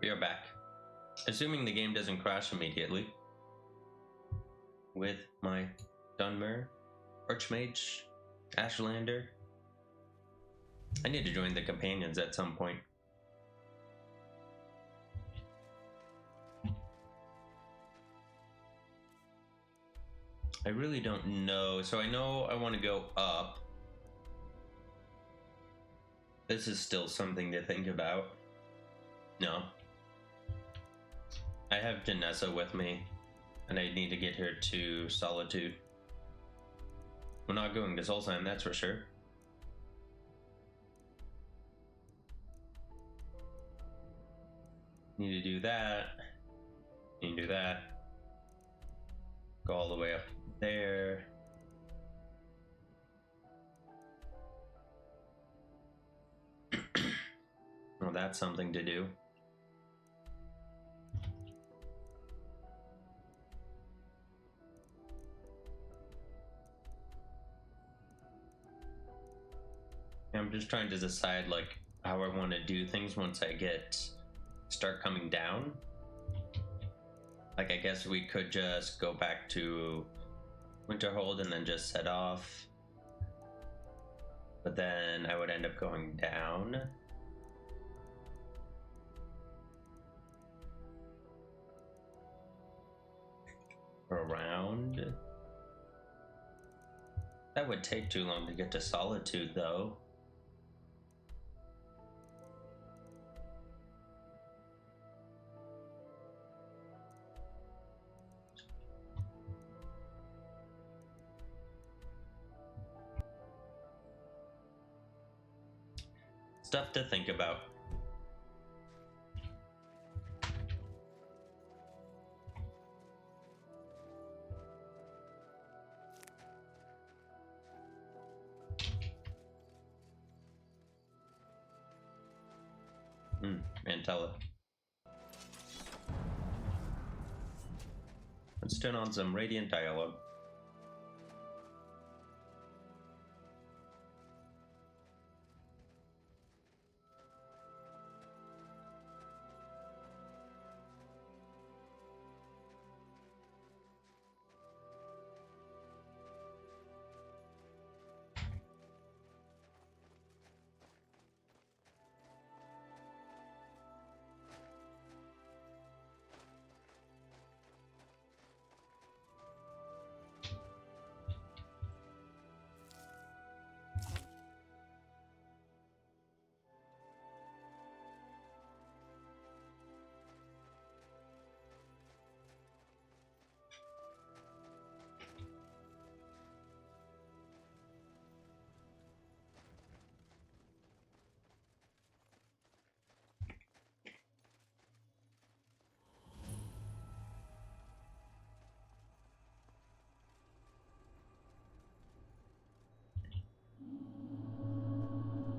We are back. Assuming the game doesn't crash immediately. With my Dunmer, Archmage, Ashlander. I need to join the companions at some point. I really don't know. So I know I want to go up. This is still something to think about. No. I have Janessa with me, and I need to get her to Solitude. We're not going to Solstheim, that's for sure. Need to do that. Need to do that. Go all the way up there. Well, that's something to do. I'm just trying to decide like how I want to do things once I start coming down. Like, I guess we could just go back to Winterhold and then just set off. But then I would end up going down. Around. That would take too long to get to Solitude, though. Stuff to think about. Mantella. Let's turn on some Radiant Dialogue.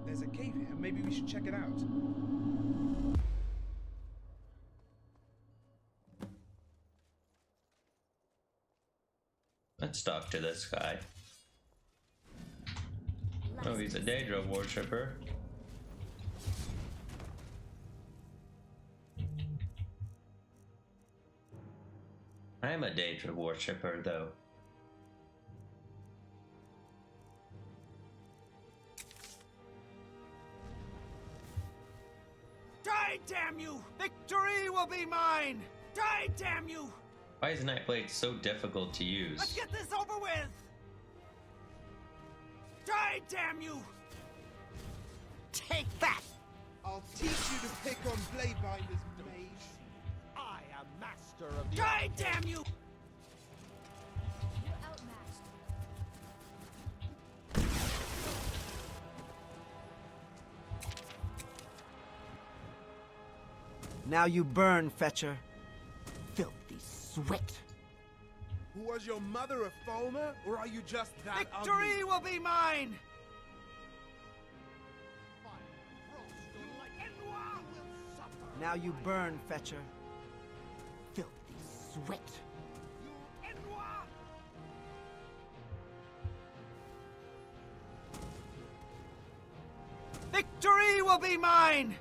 There's a cave here. Maybe we should check it out. Let's talk to this guy. Oh, he's a Daedra worshipper. I'm a Daedra worshipper, though. Die, damn you! Victory will be mine! Die, damn you! Why is Nightblade so difficult to use? Let's get this over with! Die, damn you! Take that! I'll teach you to pick on Bladebinder's mage. I am master of the... Die, damn you! You're outmatched. Now you burn, Fetcher. Filthy sweat. Who was your mother, a Fulmer? Or are you just that Victory ugly? will be mine! Now you burn, Fetcher. Filthy sweat. Victory will be mine!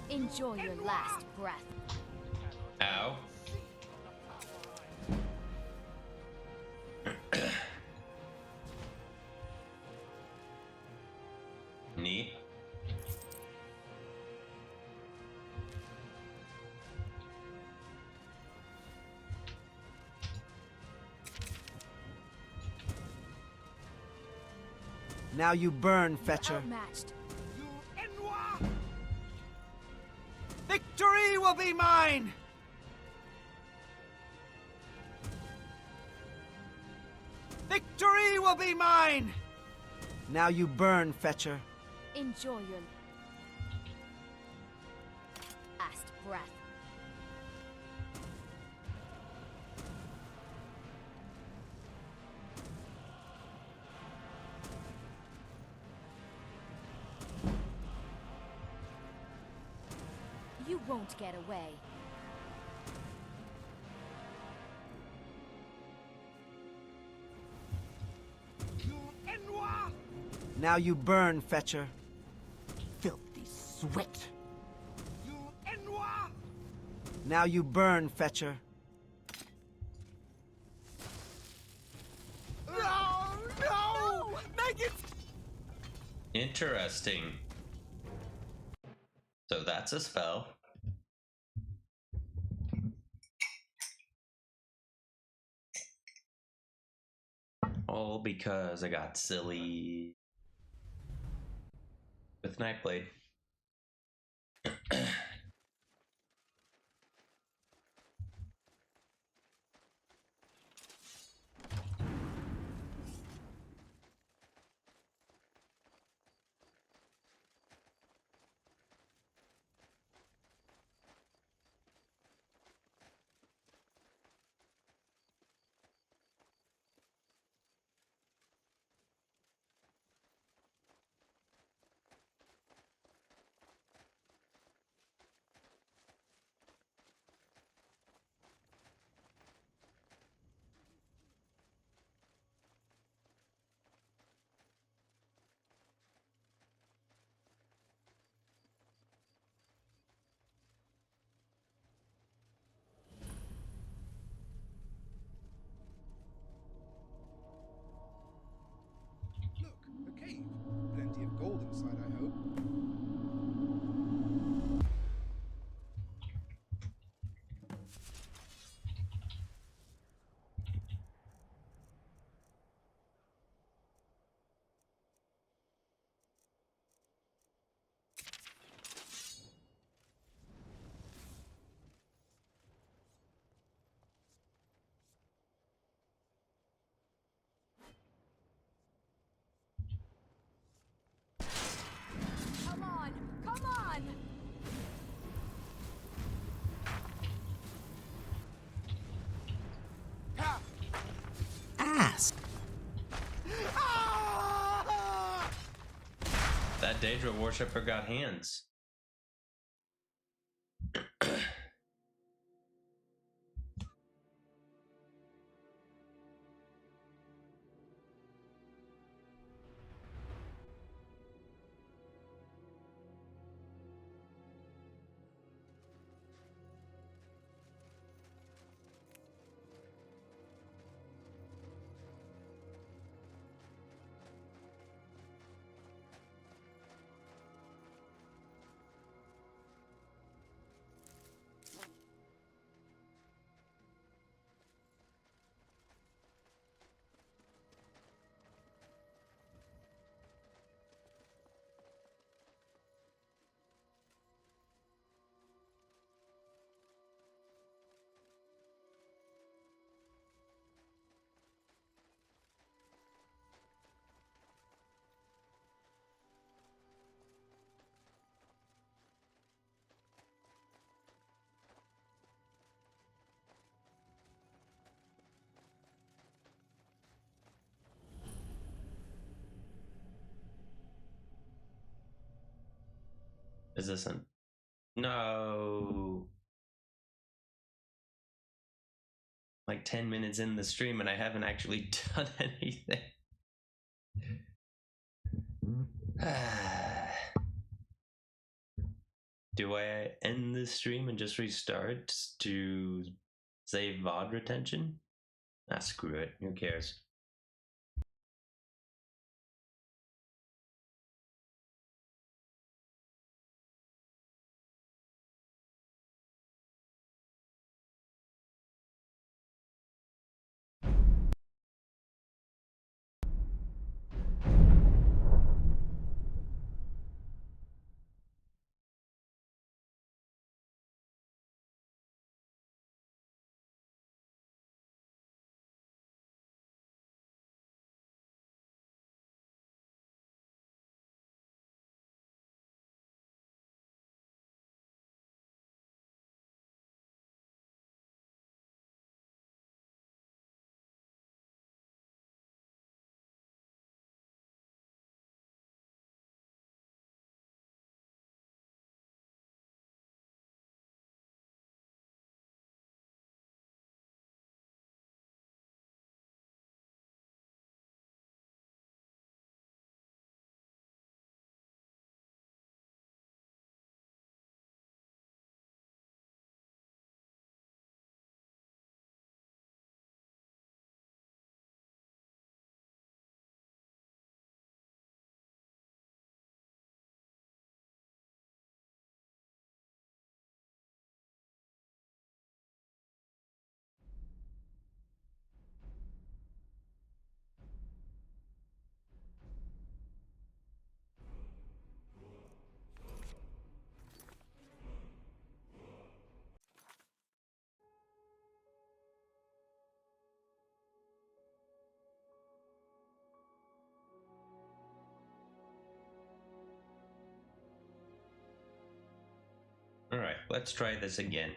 Enjoy your last breath. Ow. Neat. Now you burn, Fetcher. Outmatched. Victory will be mine! Victory will be mine! Now you burn, Fetcher. Enjoy your last breath. You won't get away. Now you burn, Fetcher. Filthy sweat. Now you burn, Fetcher. No! No! Make it! Interesting. So that's a spell. All because I got silly with Nightblade. Look, a cave. Plenty of gold inside, I hope. Come on! Come on! Ass! That Daedra worshipper got hands. Is this an... No. Like 10 minutes in the stream and I haven't actually done anything. Do I end this stream and just restart to save VOD retention? Ah, screw it. Who cares? Alright, let's try this again.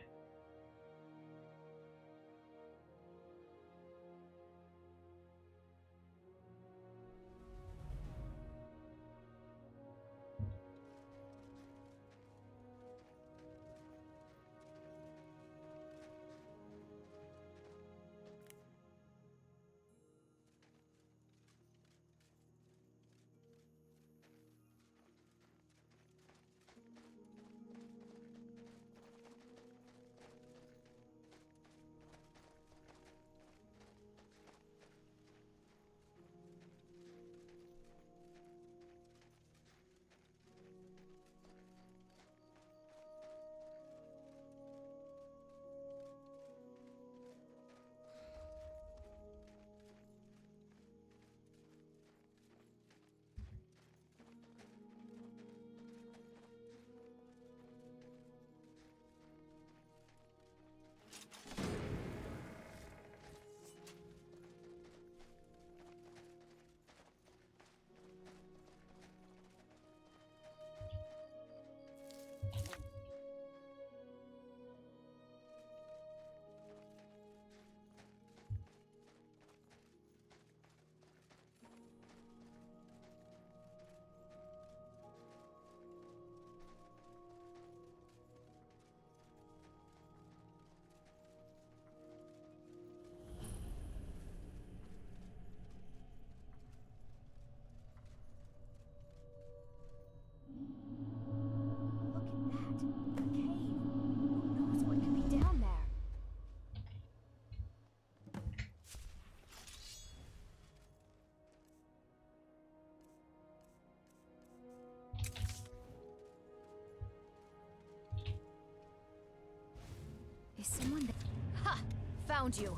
Look at that. A cave. Who knows what could be down there? Is someone there? Ha! Found you.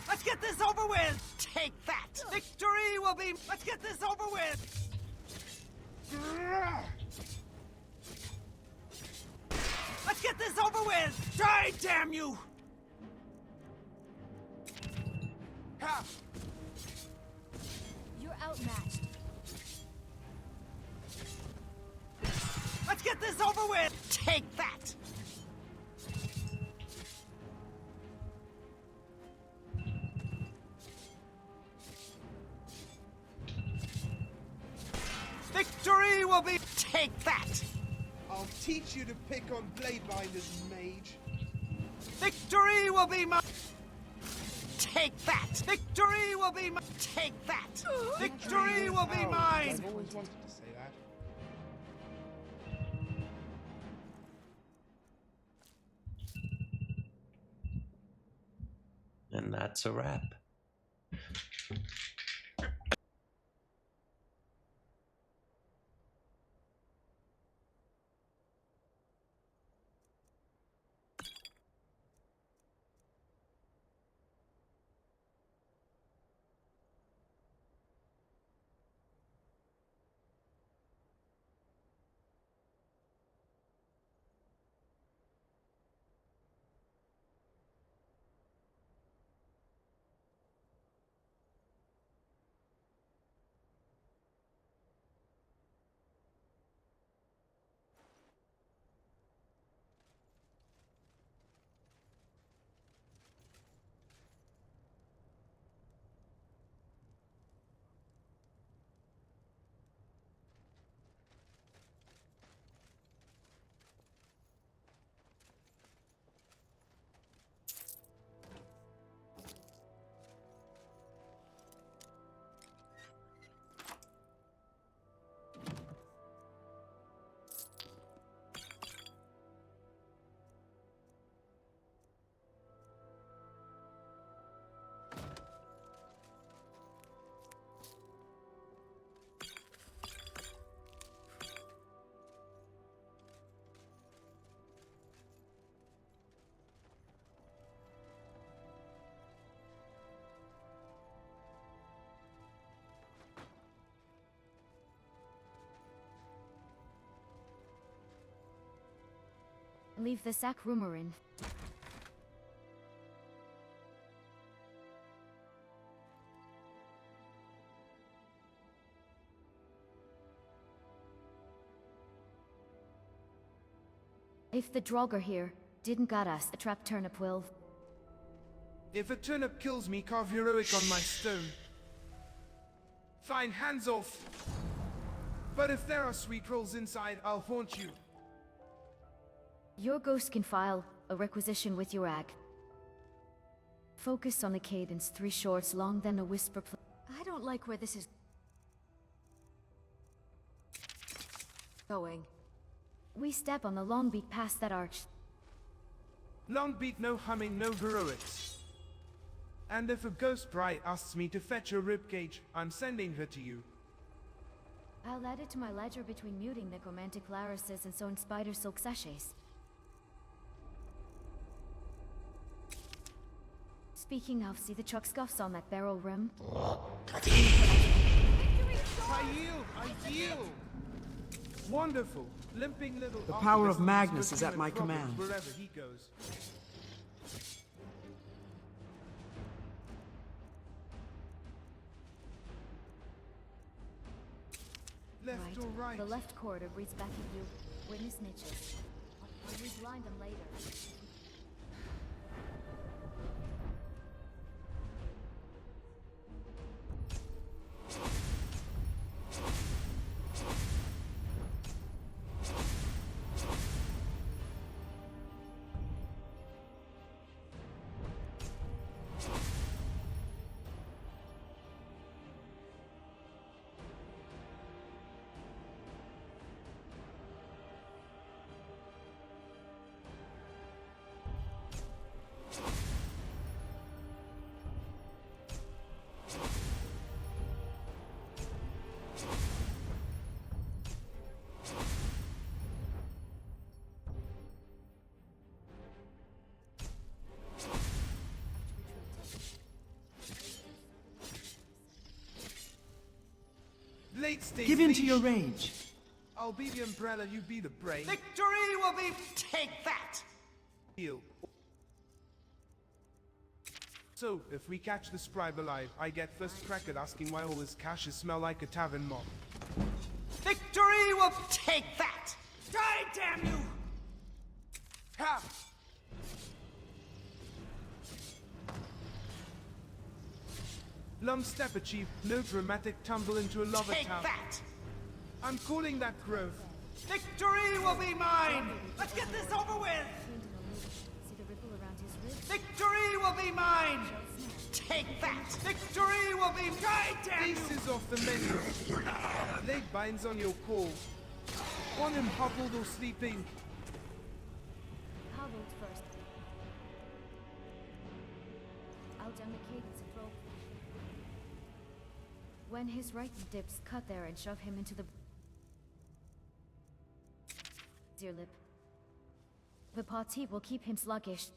Let's get this over with! Take that! Victory will be... Let's get this over with! Let's get this over with! Die, damn you! Ha! You're outmatched. Let's get this over with! Take that! Victory will be... Take that! I'll teach you to pick on blade binders, mage. Victory will be mine! Take that! Victory will be mine! Take that! Victory will be mine! I've always wanted to say that. And that's a wrap. Leave the sack rumor in. If the Draugr here didn't got us, a trap turnip will. If a turnip kills me, carve heroic on my stone. Fine, hands off. But if there are sweet rolls inside, I'll haunt you. Your ghost can file a requisition with your ag. Focus on a cadence, 3 shorts long, then a whisper. I don't like where this is going. We step on the long beat past that arch. Long beat, no humming, no heroics. And if a ghost bride asks me to fetch a ribcage, I'm sending her to you. I'll add it to my ledger between muting necromantic larises and sewing spider silk sachets. Speaking of, see the chuck scuffs on that barrel rim? I yield! Wonderful. Limping little The power of optimism Magnus puts is at him my in problems command. wherever he goes. Left or right? The left corridor breathes back at you. Witness niches. I'll reblind them later. Late stage. Give in to your rage. I'll be the umbrella, you be the brain. Victory will be... Take that! Heal. So, if we catch the scribe alive, I get first crack at asking why all his caches smell like a tavern mob. Victory will... Take that! Die, damn you! Ha! Lump step achieved, no dramatic tumble into a lava Take town. that! I'm calling that growth. Victory will be mine! Let's get this over with! See the ripple around his be mine! Take that! Victory will be mine! Ace is off the menu. Leg binds on your call. Want him hobbled or sleeping? Hobbled first. I'll down the cadence and rope. When his right dips, cut there and shove him into the... Dear lip. The party will keep him sluggish.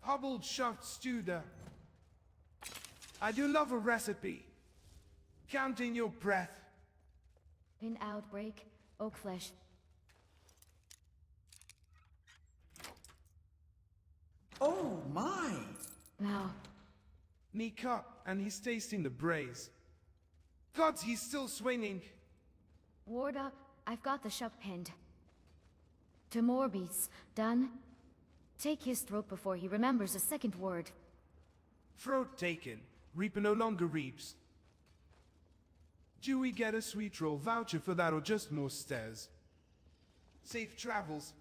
Hobbled shoved stewed. I do love a recipe. Counting your breath. In outbreak, oak flesh. Oh my! Now, Knee cup, and he's tasting the braise. Gods, he's still swinging. ward up. I've got the shove pinned. To more beats. Done? Take his throat before he remembers a second word. Throat taken. Reaper no longer reaps. Do we get a sweet roll voucher for that or just more stairs? Safe travels.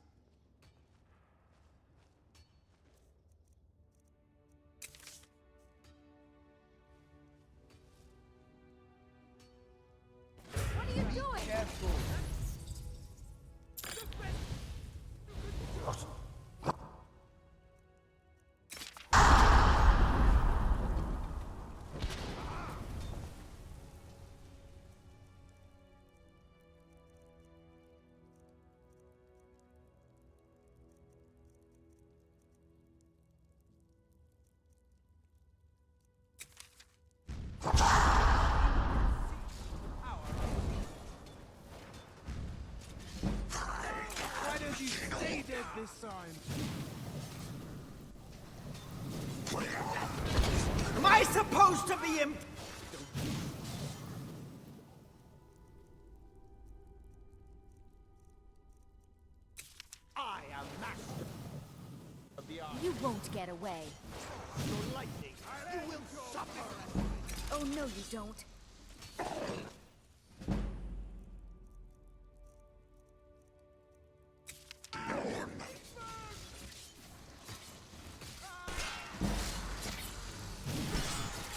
What are you doing? Careful. Why don't you stay dead this time? Am I supposed to be I am master of the art. You won't get away. Your lightning, you will suffer! Oh no, you don't.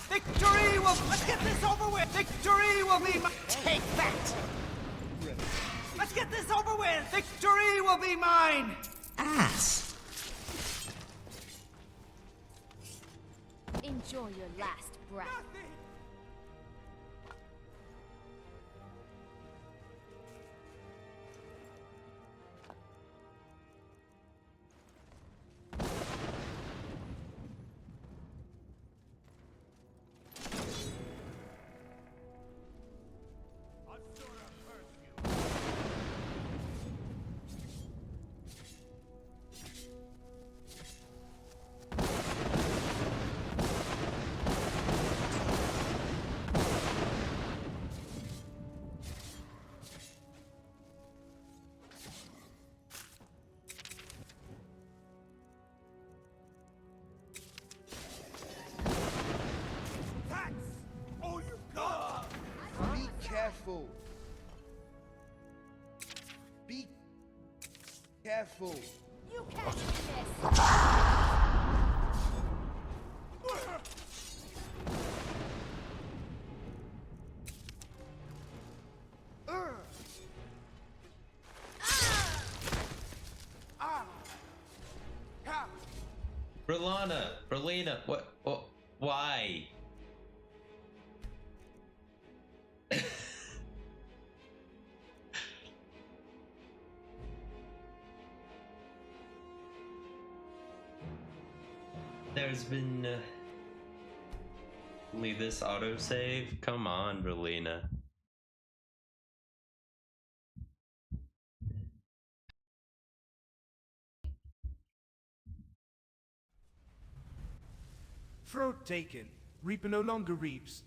Victory will... Let's get this over with! Victory will be mine! Take that! Let's get this over with! Victory will be mine! Ass! Enjoy your last breath. That's all you got! Be careful. Be careful. You can't do this! Berlina, what, why? There's been only this autosave? Come on, Berlina. Throat taken. Reaper no longer reaps.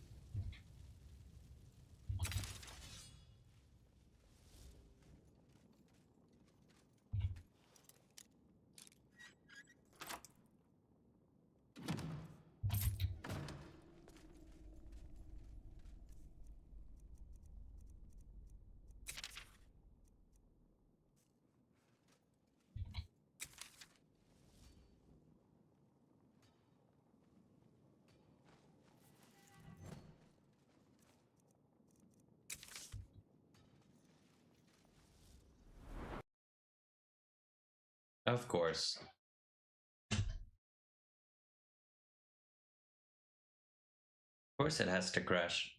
Of course. Of course it has to crash.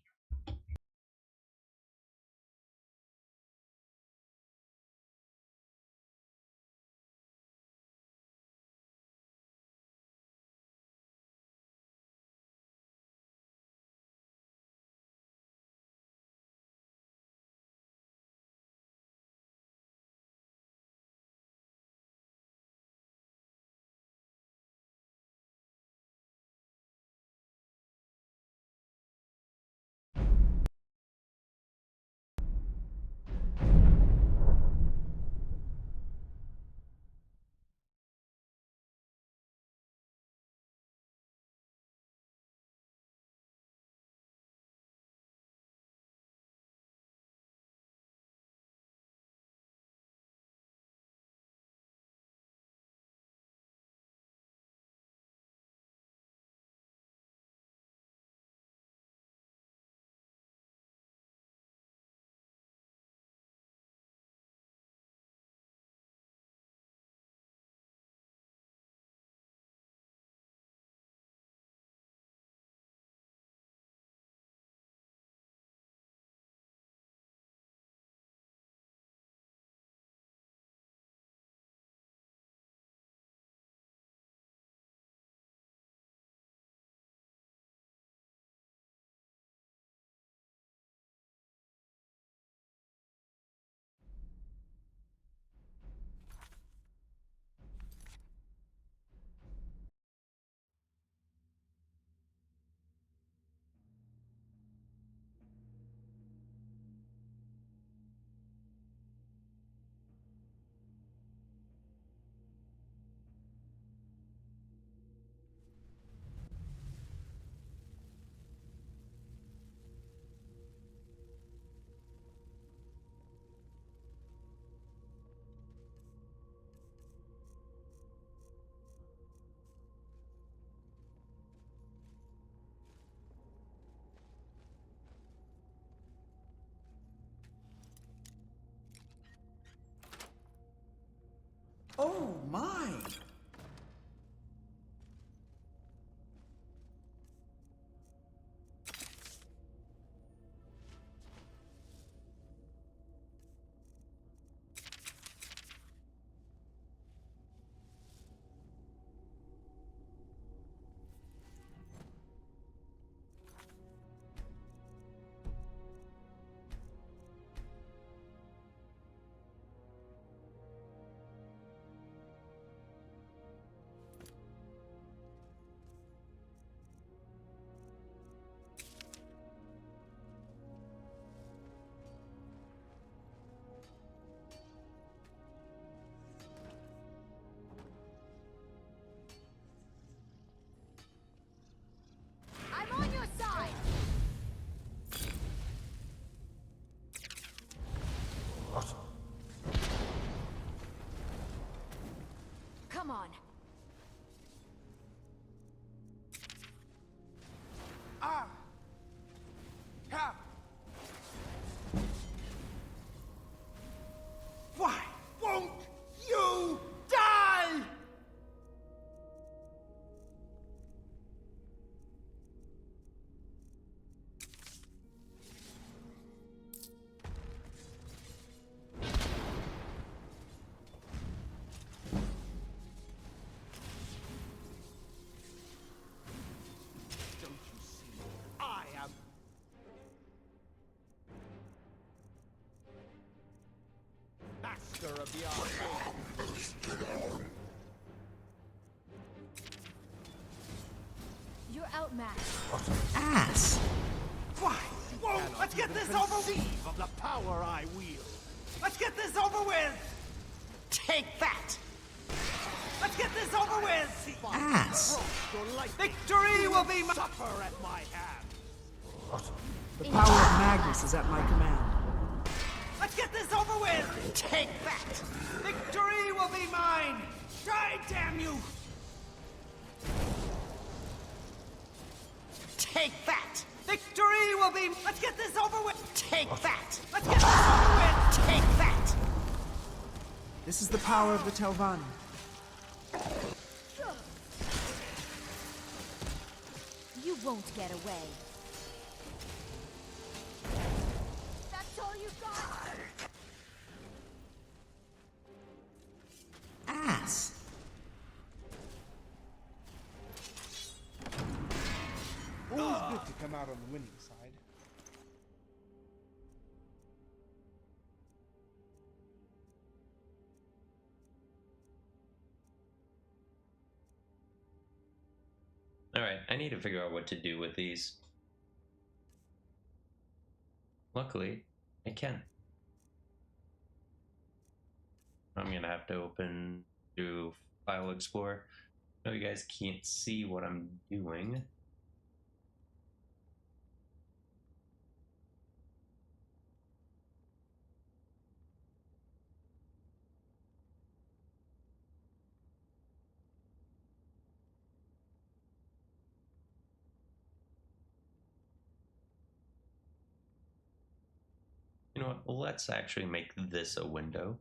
Oh my! I'm on your side! Come on. Ah! Ha! Why won't you die? Don't you see? I am master of the art. You're outmatched. Ass. Why won't? Let's get this over with. Conceive of the power I wield. Let's get this over with. Take that. Let's get this over with. Ass. Victory will be mine. Suffer at my hand. The power of Magnus is at my command. Let's get this over with. Take that. Victory will be mine. Die, damn you. Take that. Victory will be. Let's get this over with. Take that. Let's get this over with. Take that. This is the power of the Telvanni. You won't get away. That's all you got? Ass. Always good to come out on the winning side. Alright, I need to figure out what to do with these. Luckily, I can. I'm gonna have to open to File Explorer. I know you guys can't see what I'm doing. You know what? Let's actually make this a window.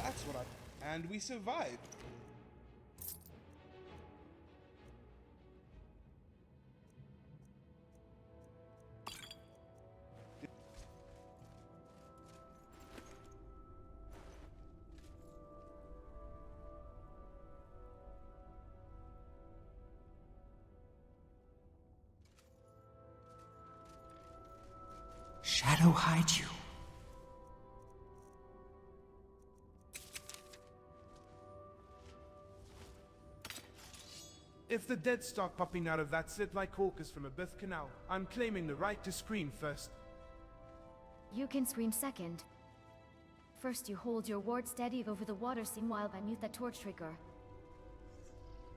That's what I... And we survived. Shadow hide you. If the dead start popping out of that slit like hawkers from a birth canal, I'm claiming the right to scream first. You can scream second. First you hold your ward steady over the water scene while I mute that torch trigger.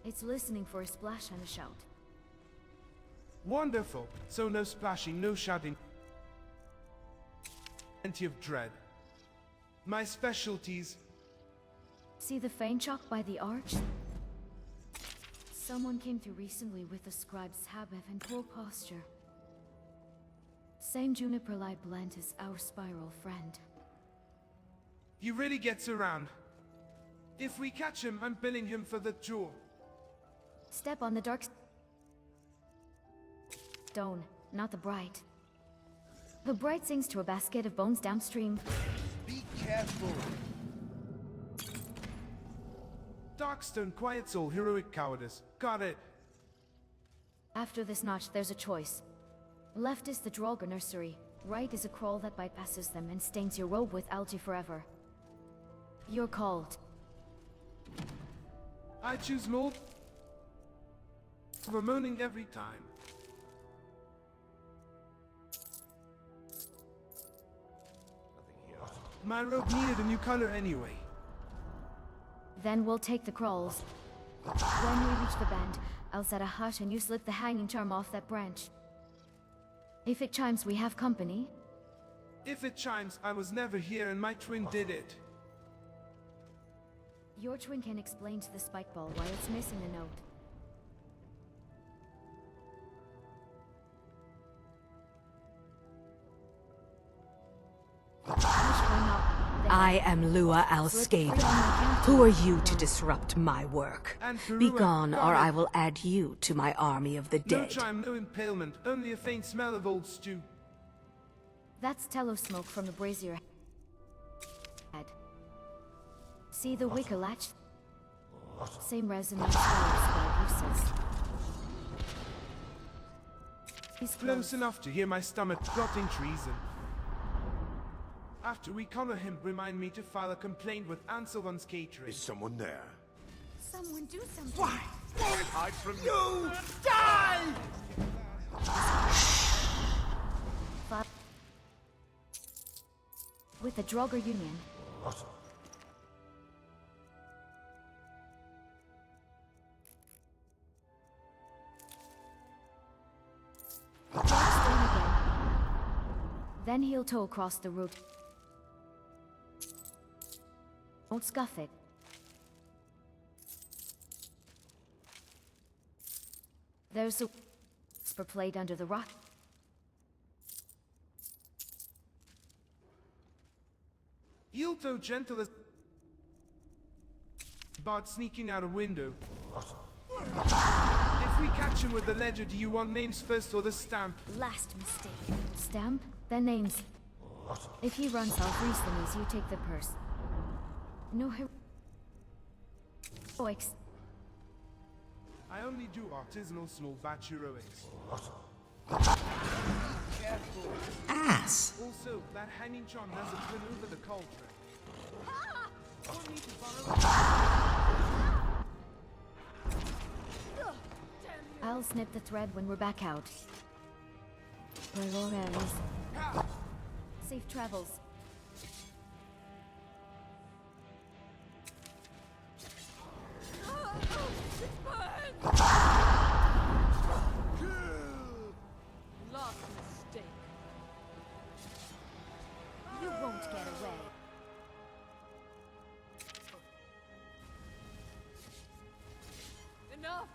It's listening for a splash and a shout. Wonderful. So no splashing, no shouting. Plenty of dread. My specialties. See the faint chalk by the arch? Someone came through recently with the scribe's habit and poor posture. Same juniper light blend as our spiral friend. He really gets around. If we catch him, I'm billing him for the jewel. Step on the dark stone, not the bright. The bright sings to a basket of bones downstream. Be careful. Darkstone quiets all heroic cowardice. Got it. After this notch, there's a choice. Left is the Drollgar nursery. Right is a crawl that bypasses them and stains your robe with algae forever. You're called. I choose mold. We're moaning every time. My robe needed a new color anyway. Then we'll take the crawls. When we reach the bend, I'll set a hut and you slip the hanging charm off that branch. If it chimes, we have company. If it chimes, I was never here and my twin did it. Your twin can explain to the spike ball why it's missing a note. I am Lua Alskaven. Who are you to disrupt my work? And Begone, or I will add you to my army of the No dead. chime, no impalement, only a faint smell of old stew. That's tallow smoke from the brazier head. See the wicker latch? Same resonance as uses. He's Close enough to hear my stomach plotting treason. After we corner him, remind me to file a complaint with Ansilvund's catering. Is someone there? Someone do something. Why won't hide from you? Die! With the Drollgar Union. Darkstone again. Then he'll tow across the route. Don't scuff it. There's a whisper played under the rock. He'll tow gentle as Bart sneaking out a window. If we catch him with the ledger, do you want names first or the stamp? Last mistake. Stamp, then names. If he runs, I'll freeze them as you take the purse. No heroics. I only do artisanal small batch heroics. Careful. Ass! Also, that hanging charm hasn't been over the cauldron. I'll snip the thread when we're back out. Safe travels. Last mistake. You won't get away. Enough!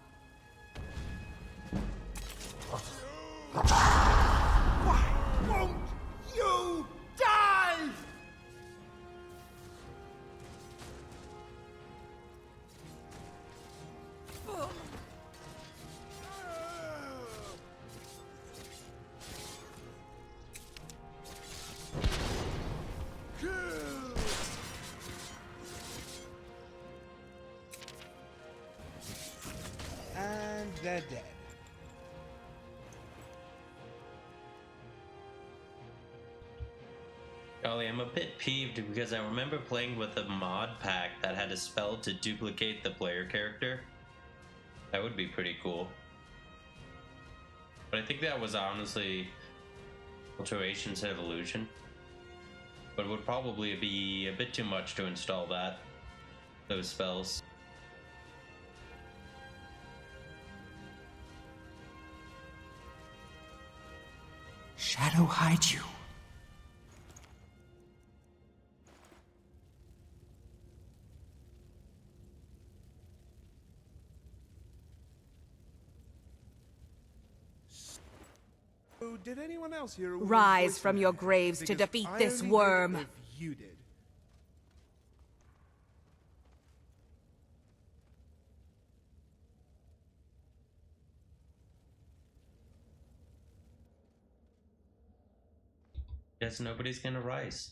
Why won't you die? And they're dead. Golly, I'm a bit peeved because I remember playing with a mod pack that had a spell to duplicate the player character. That would be pretty cool. But I think that was honestly Alteration instead of Illusion. But it would probably be a bit too much to install those spells. Shadow hide you. did anyone else hear a woman's Rise voice from in your there? graves to Because defeat I this only worm. did if you did. Guess nobody's gonna rise.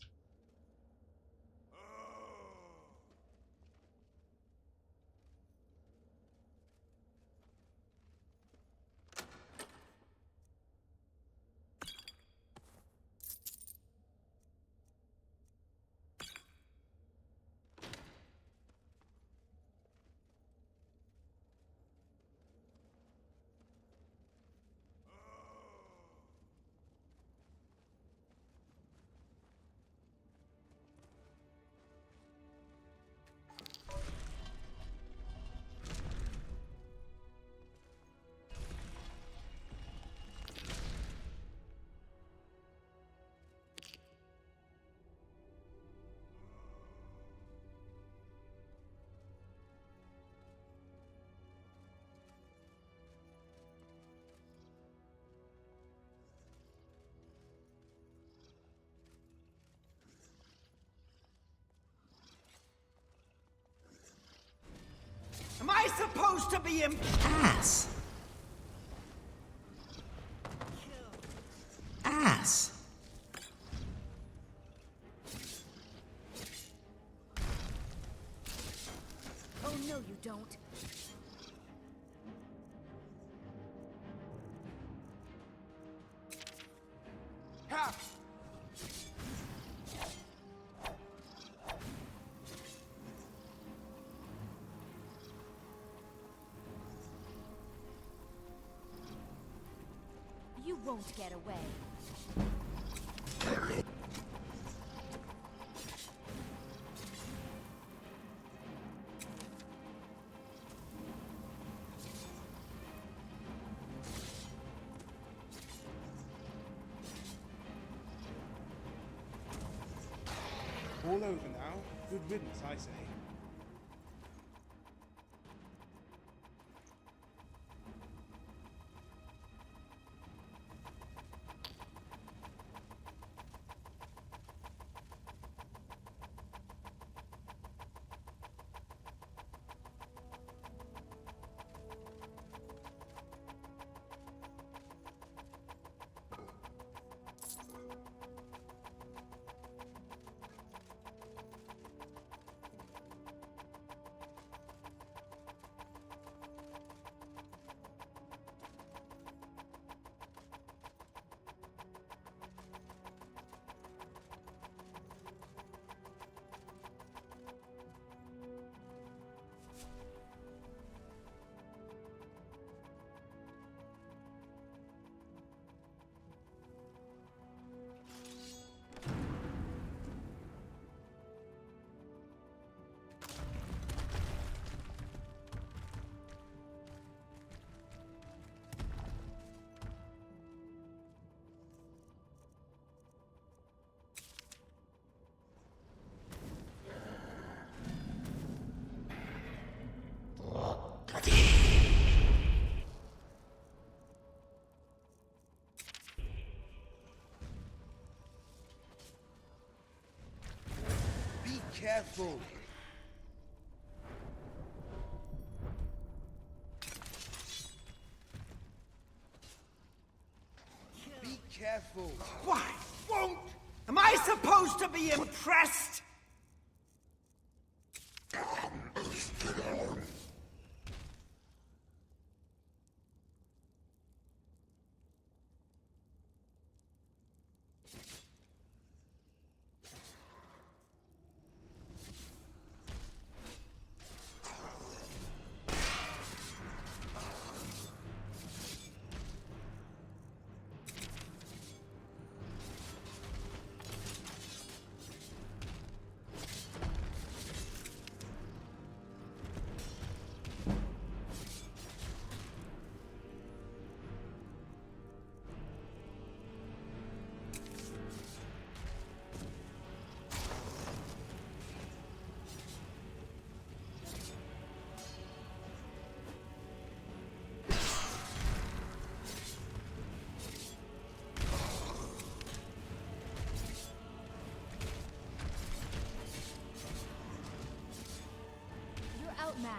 Am I supposed to be ass? Ass. Oh no, you don't. Ha! You won't get away. All over now. Good riddance, I say. Be careful. Be careful. Why won't? Am I supposed to be impressed?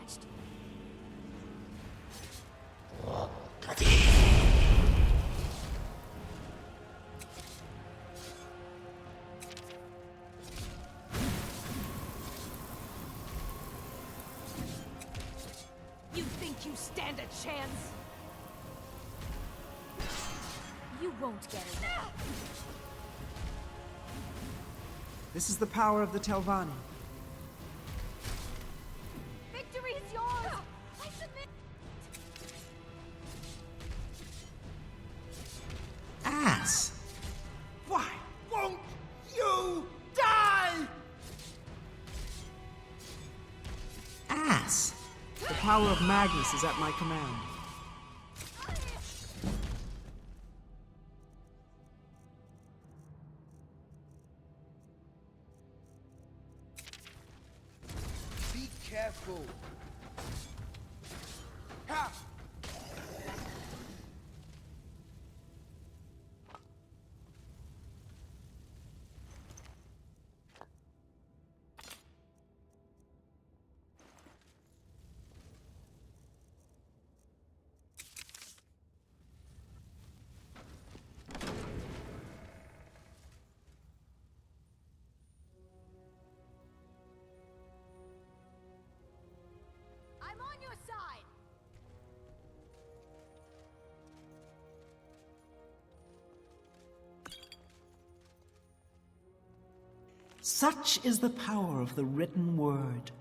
unmatched. You think you stand a chance? You won't get it. This is the power of the Telvanni. Victory is yours! I submit! Ass! Why won't you die? Ass! The power of Magnus is at my command. Be careful. Ha! I'm on your side! Such is the power of the written word.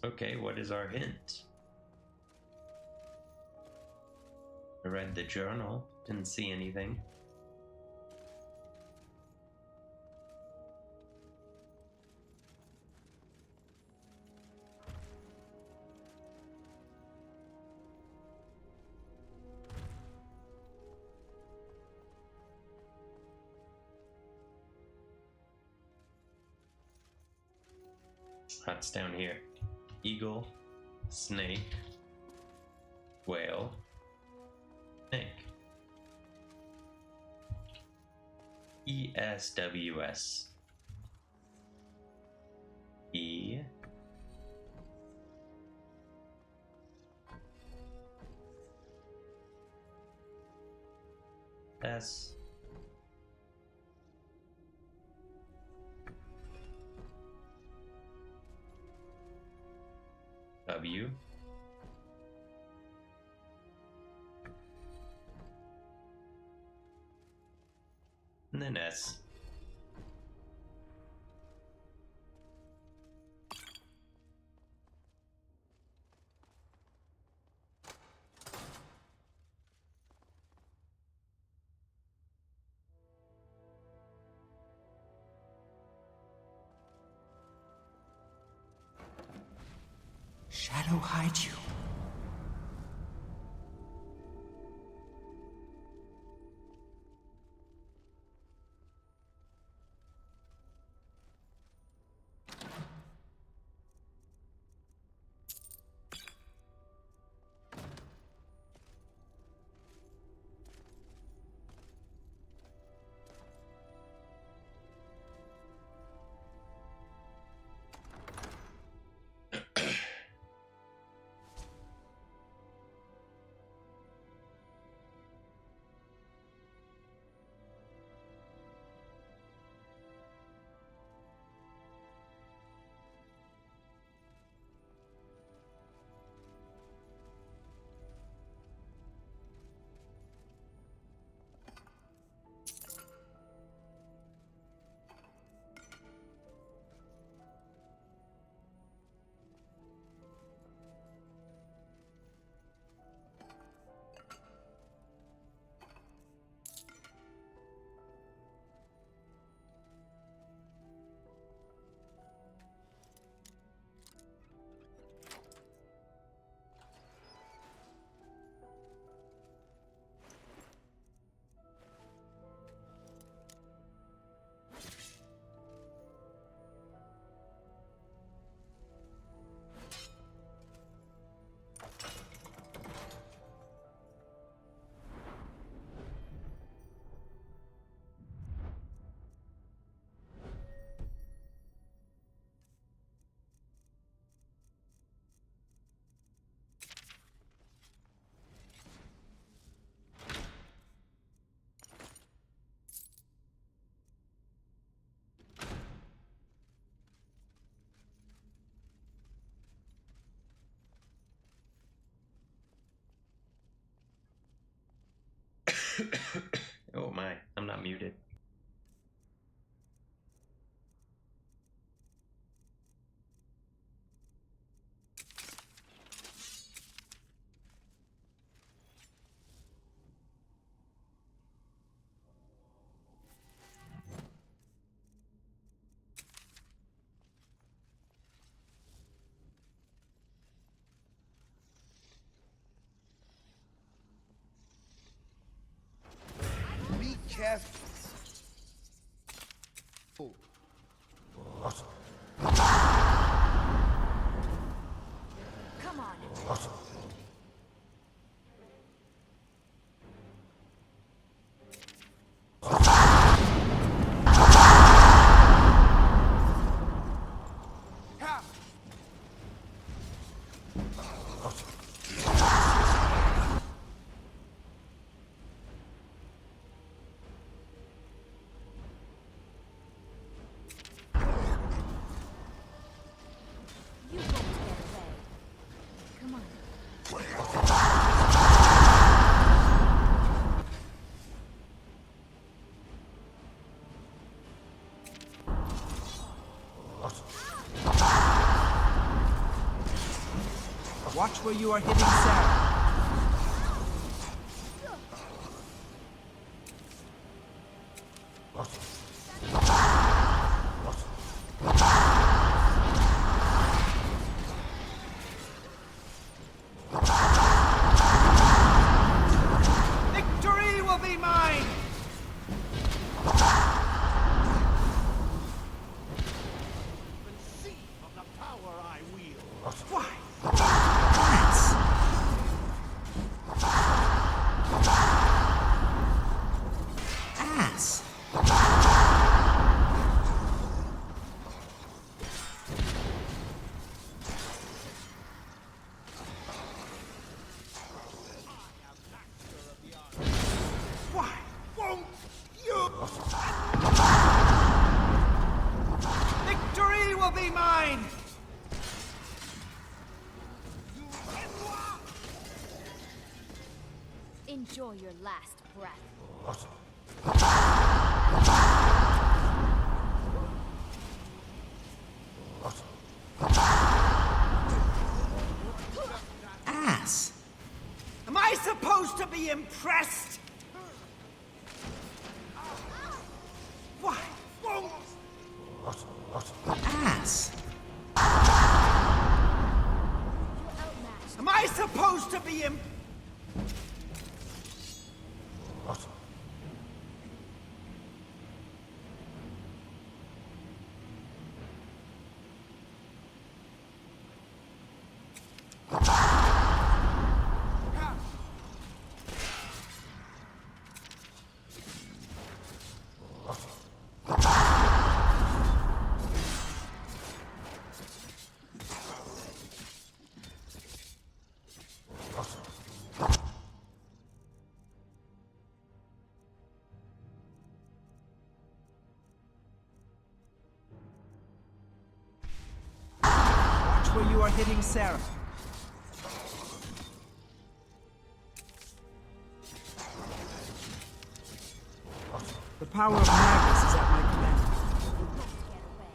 Okay, what is our hint? I read the journal, didn't see anything. That's down here. Eagle, snake, whale, snake. ESWS. E. S. W. And then S. Shadow hide you. Oh my, I'm not muted. Be careful. Come on. Ha! You won't get away. Come on. Watch where you are hitting Sarah. Victory will be mine! Conceive of the power I wield. Why? Rats! Ass! Why? Won't you? Victory will be mine! Enjoy your last breath. Ass! Am I supposed to be impressed? Why? Won't Ass! You're outmatched. Am I supposed to be Watch where you are hitting Sarah. The power of Magnus is at my command. You won't get away.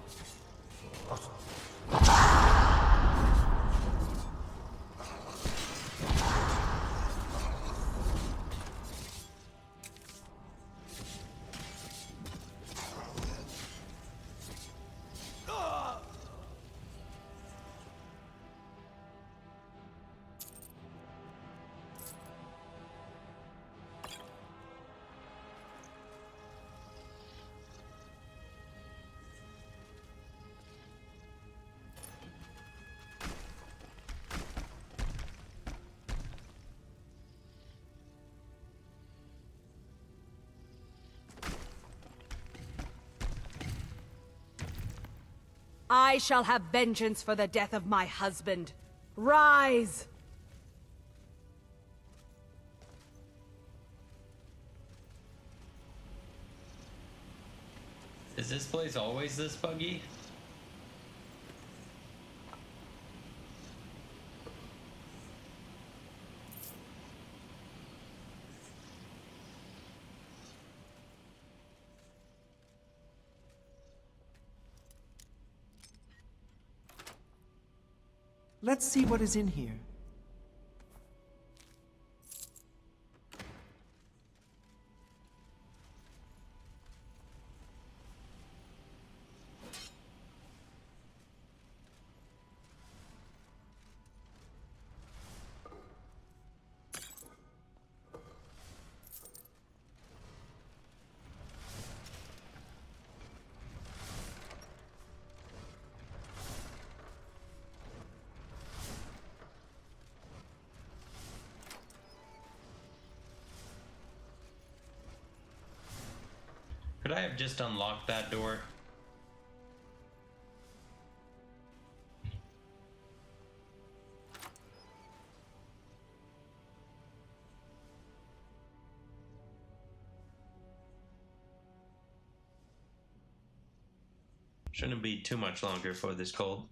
I shall have vengeance for the death of my husband. Rise! Is this place always this buggy? Let's see what is in here. Could I have just unlocked that door? Shouldn't be too much longer for this cold.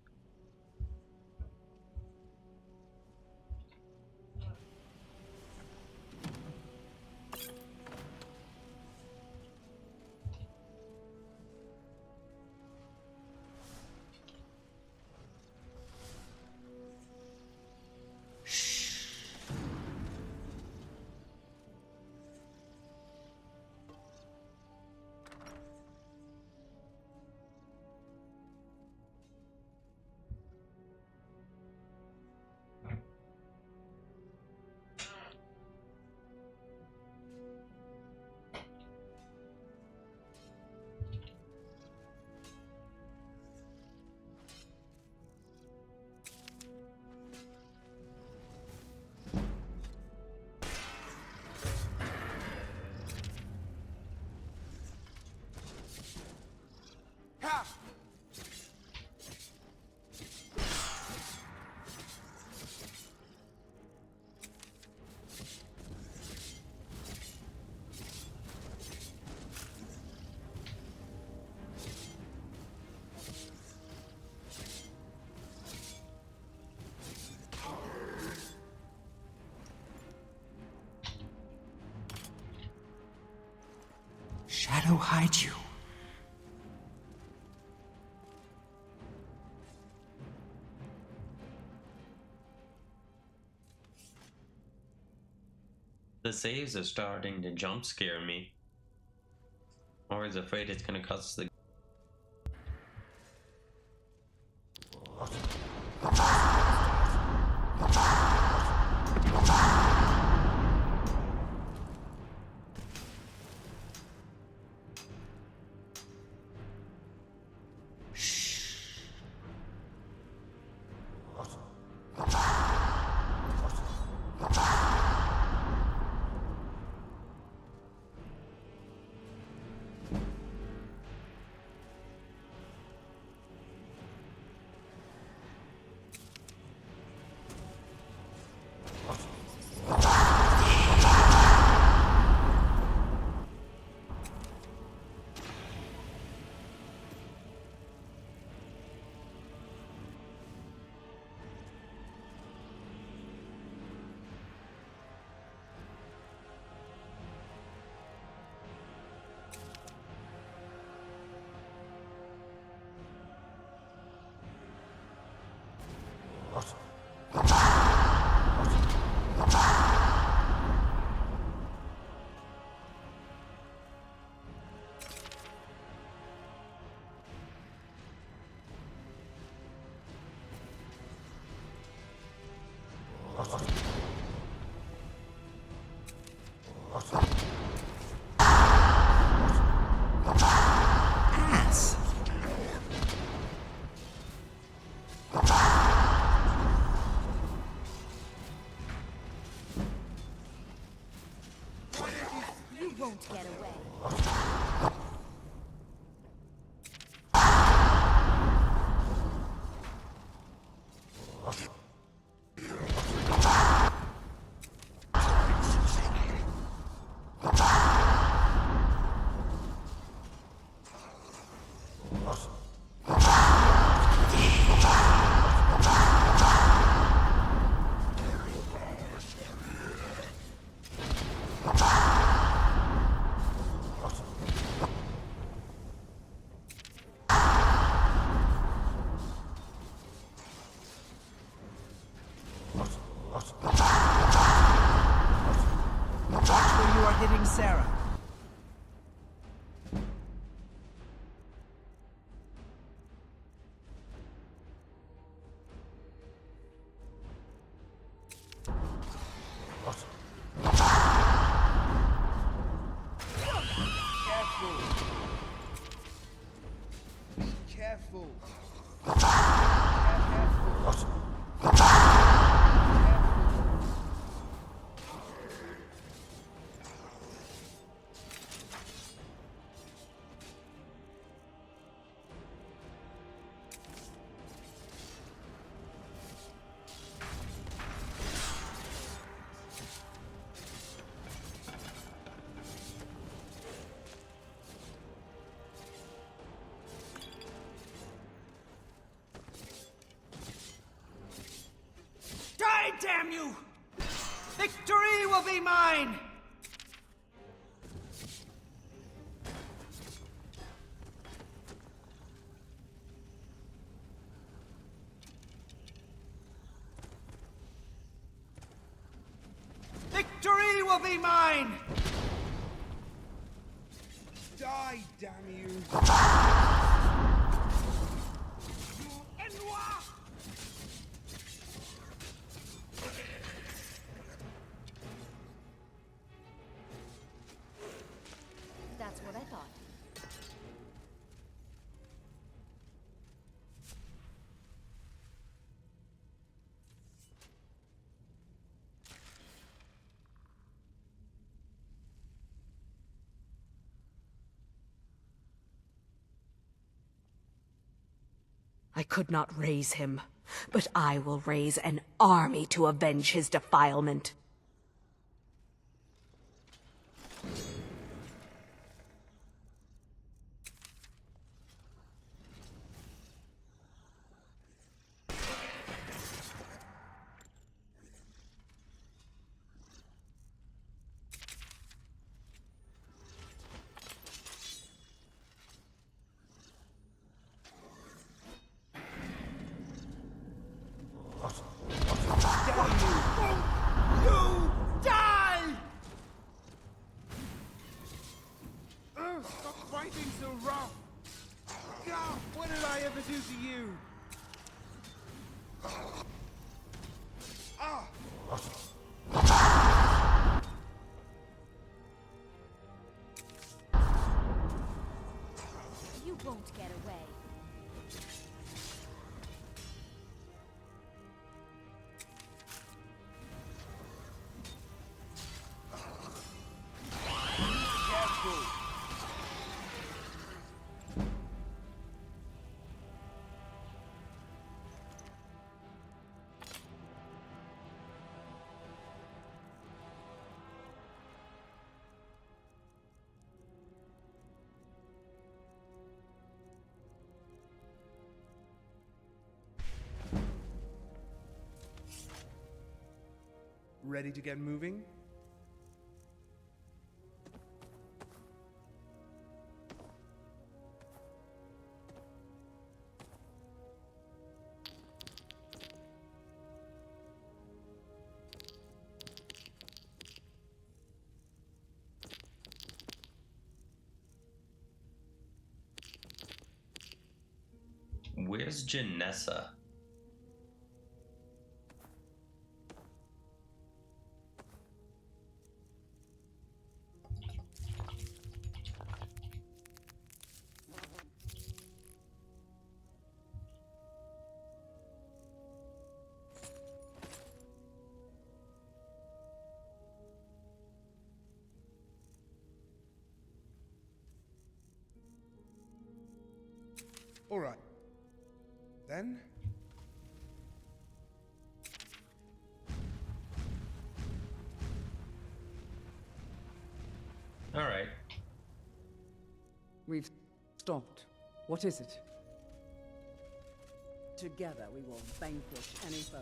Shadow hide you. The saves are starting to jump scare me. I'm always afraid it's gonna cause the Ass. You won't get away. Careful. Die, damn you! Victory will be mine! Victory will be mine! Die, damn you! That's what I thought. I could not raise him, but I will raise an army to avenge his defilement. You die! Stop fighting so rough! God, what did I ever do to you? Ah! You won't get away. Ready to get moving? Where's Janessa? All right. Then, All right. We've stopped. What is it? Together we will vanquish any foe.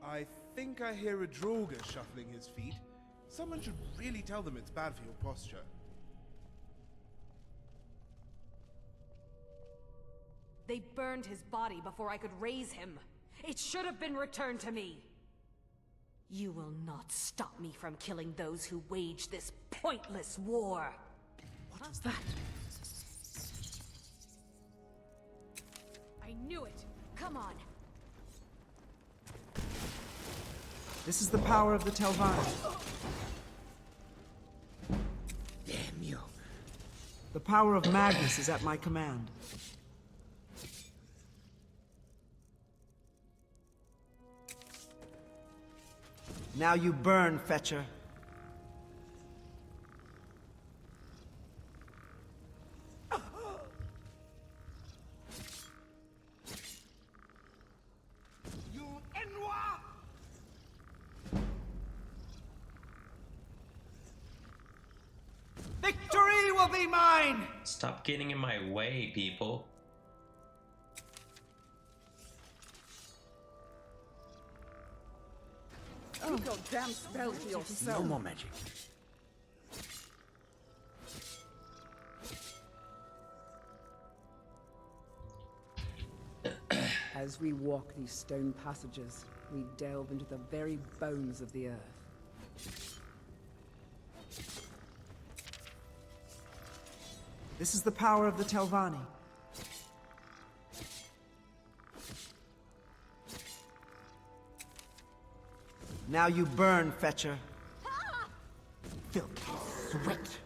I think I hear a Droger shuffling his feet. Someone should really tell them it's bad for your posture. They burned his body before I could raise him. It should have been returned to me. You will not stop me from killing those who wage this pointless war. What was that? I knew it! Come on! This is the power of the Telvanni. Damn you. The power of Magnus is at my command. Now you burn, Fetcher. Victory will be mine! Stop getting in my way, people. Keep your damn spell to No yourself. more magic. As we walk these stone passages, we delve into the very bones of the earth. This is the power of the Telvanni. Now you burn, Fetcher. Filthy sweat.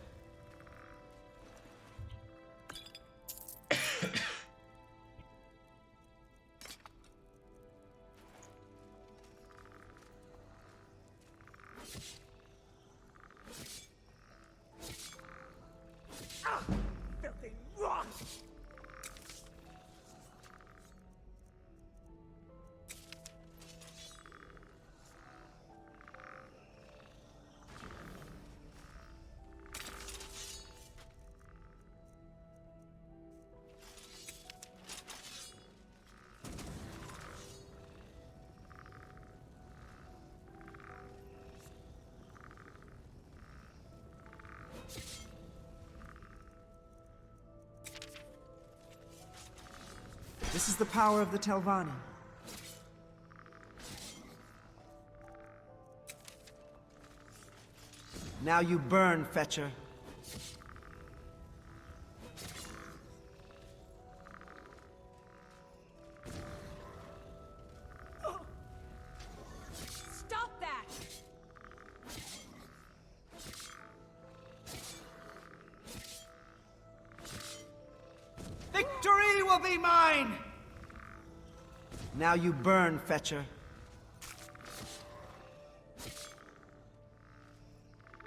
Filthy rot. This is the power of the Telvanni. Now you burn, Fetcher. Stop that! Victory will be mine! Now you burn, Fetcher.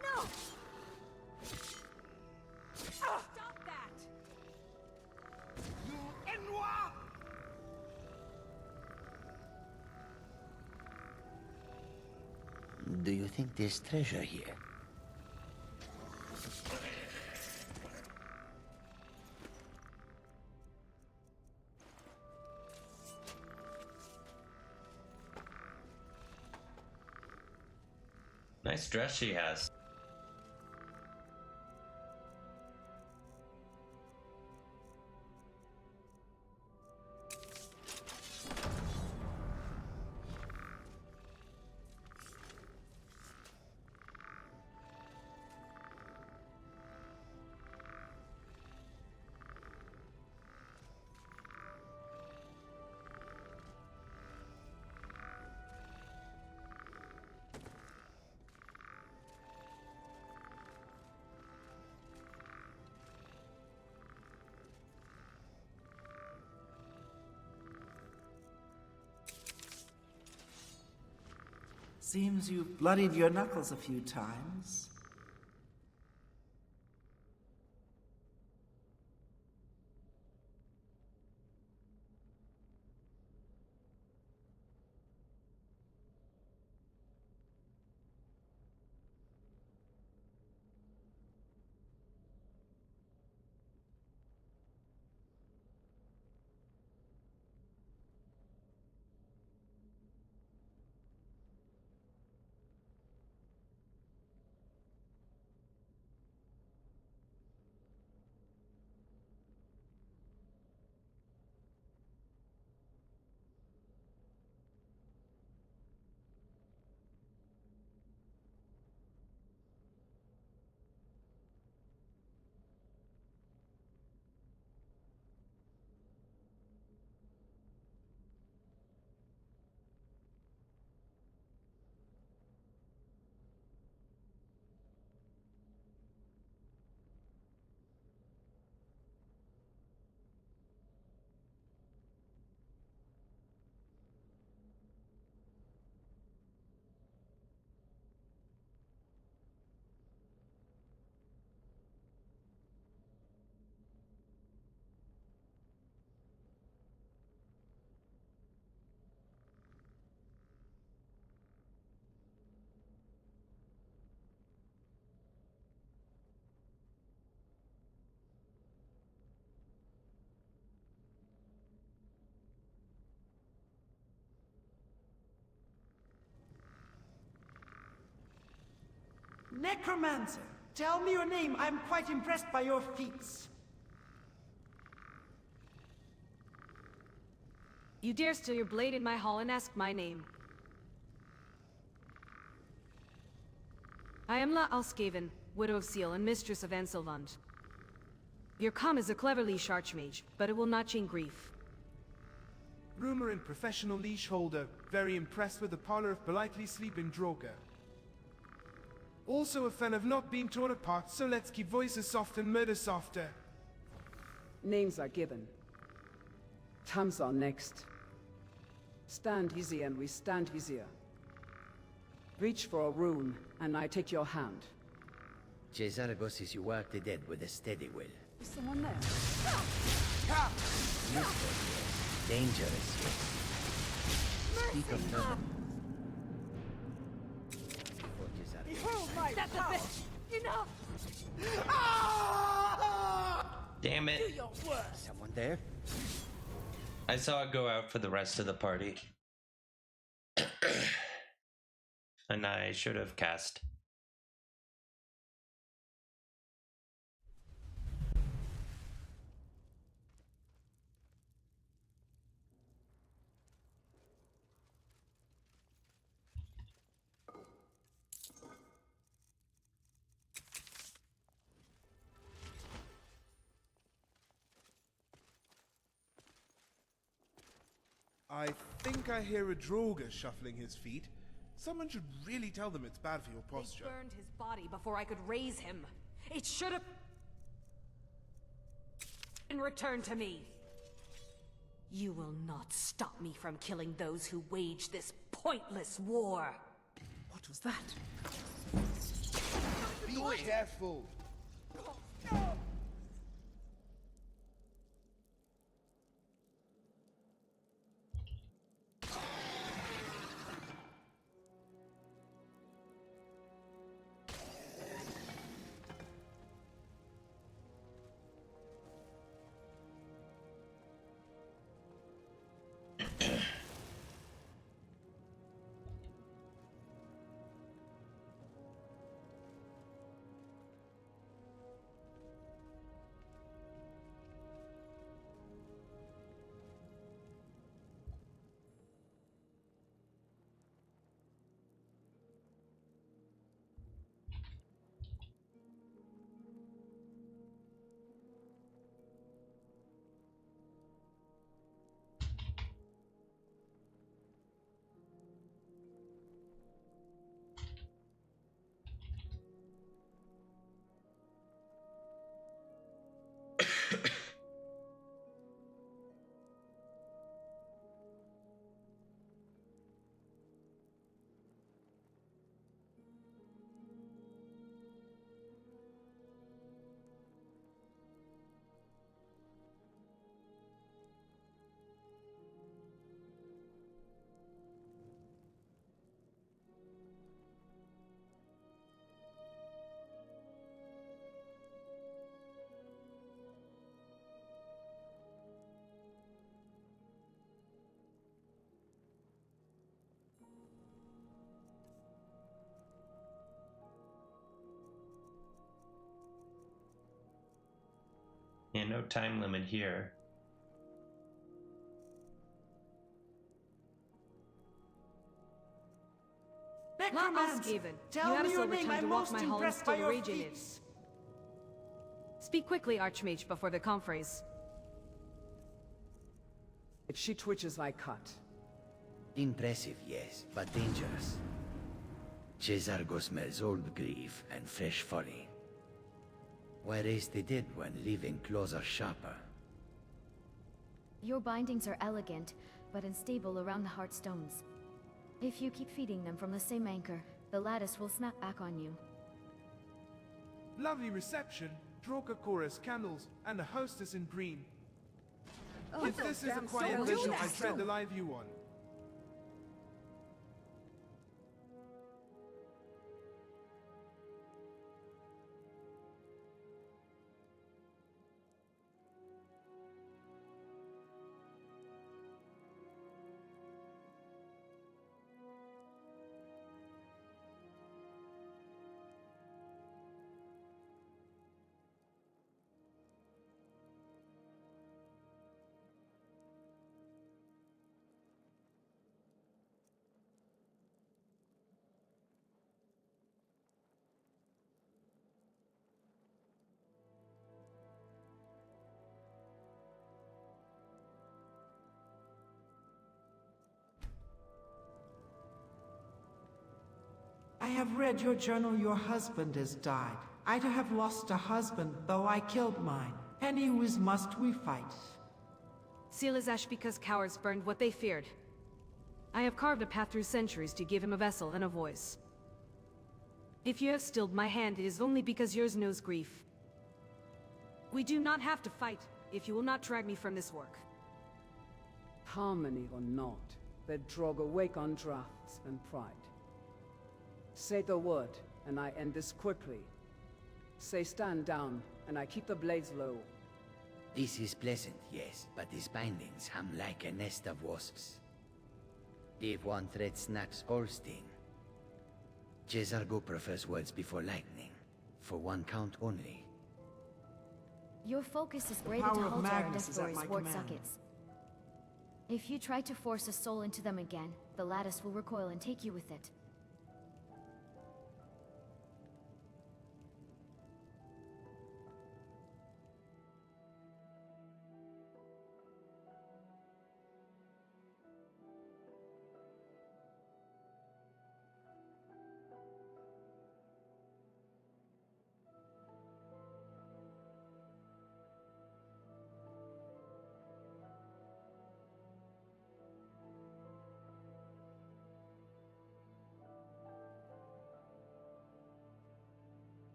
No! Stop that! Do you think there's treasure here? Nice dress she has. Seems you've bloodied your knuckles a few times. Necromancer, tell me your name. I'm quite impressed by your feats. You dare steal your blade in my hall and ask my name. I am La Alskaven, Widow of Seal and Mistress of Ansilvund. Your com is a clever leash archmage, but it will not chain grief. Rumor and professional leash holder, very impressed with the parlor of politely sleeping Droga. Also a fan of not being torn apart, so let's keep voices soft and murder softer. Names are given. Tamsar next. Stand easy and we stand easier. Reach for a rune, and I take your hand. Cesargos is you walk the dead with a steady will. Is someone there? Dangerous, yes. Speak of no. For Cesargos. Behold my That's a power! bit... Enough! Damn Do it. your worst! Someone there? I saw it go out for the rest of the party. And I should have cast. I think I hear a Droga shuffling his feet. Someone should really tell them it's bad for your posture. They burned his body before I could raise him. It should have been returned to me. You will not stop me from killing those who wage this pointless war. What was that? Be careful! Yeah, no time limit here. Necromancer, Asskaven, tell you have me your silver name. time to I'm walk most my hall and impressed still by your rage in it. feats. Speak quickly, Archmage, before the conference. If she twitches, I cut. Impressive, yes, but dangerous. Cesargos smells old grief and fresh folly. Why raise the dead when living claws are sharper? Your bindings are elegant, but unstable around the heart stones. If you keep feeding them from the same anchor, the lattice will snap back on you. Lovely reception, Droga chorus, candles, and a hostess in green. If this is a quiet so visual, I good. tread the live you on. I have read your journal. Your husband has died. I to have lost a husband, though I killed mine. Any whose must we fight? Seal is ash because cowards burned what they feared. I have carved a path through centuries to give him a vessel and a voice. If you have stilled my hand, it is only because yours knows grief. We do not have to fight, if you will not drag me from this work. Harmony or not, they drog awake on drafts and pride. Say the word, and I end this quickly. Say stand down, and I keep the blades low. This is pleasant, yes, but these bindings hum like a nest of wasps. If one thread snaps all sting. Jezargo prefers words before lightning, for one count only. Your focus is The braided to power of halt our Magnus is at Deathgore's my ward command. sockets. If you try to force a soul into them again, the lattice will recoil and take you with it.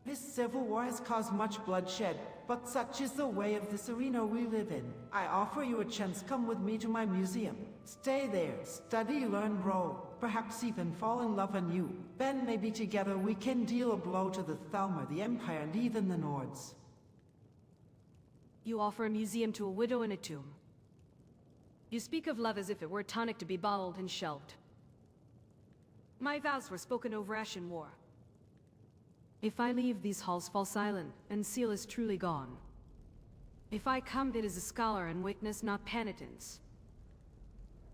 This civil war has caused much bloodshed, but such is the way of this arena we live in. I offer you a chance. Come with me to my museum. Stay there, study, learn, grow, perhaps even fall in love anew. Then maybe together we can deal a blow to the Thalmor, the Empire, and even the Nords. You offer a museum to a widow and a tomb. You speak of love as if it were a tonic to be bottled and shelved. My vows were spoken over ash in war. If I leave, these halls fall silent, and Seal is truly gone. If I come, it is a scholar and witness, not penitence.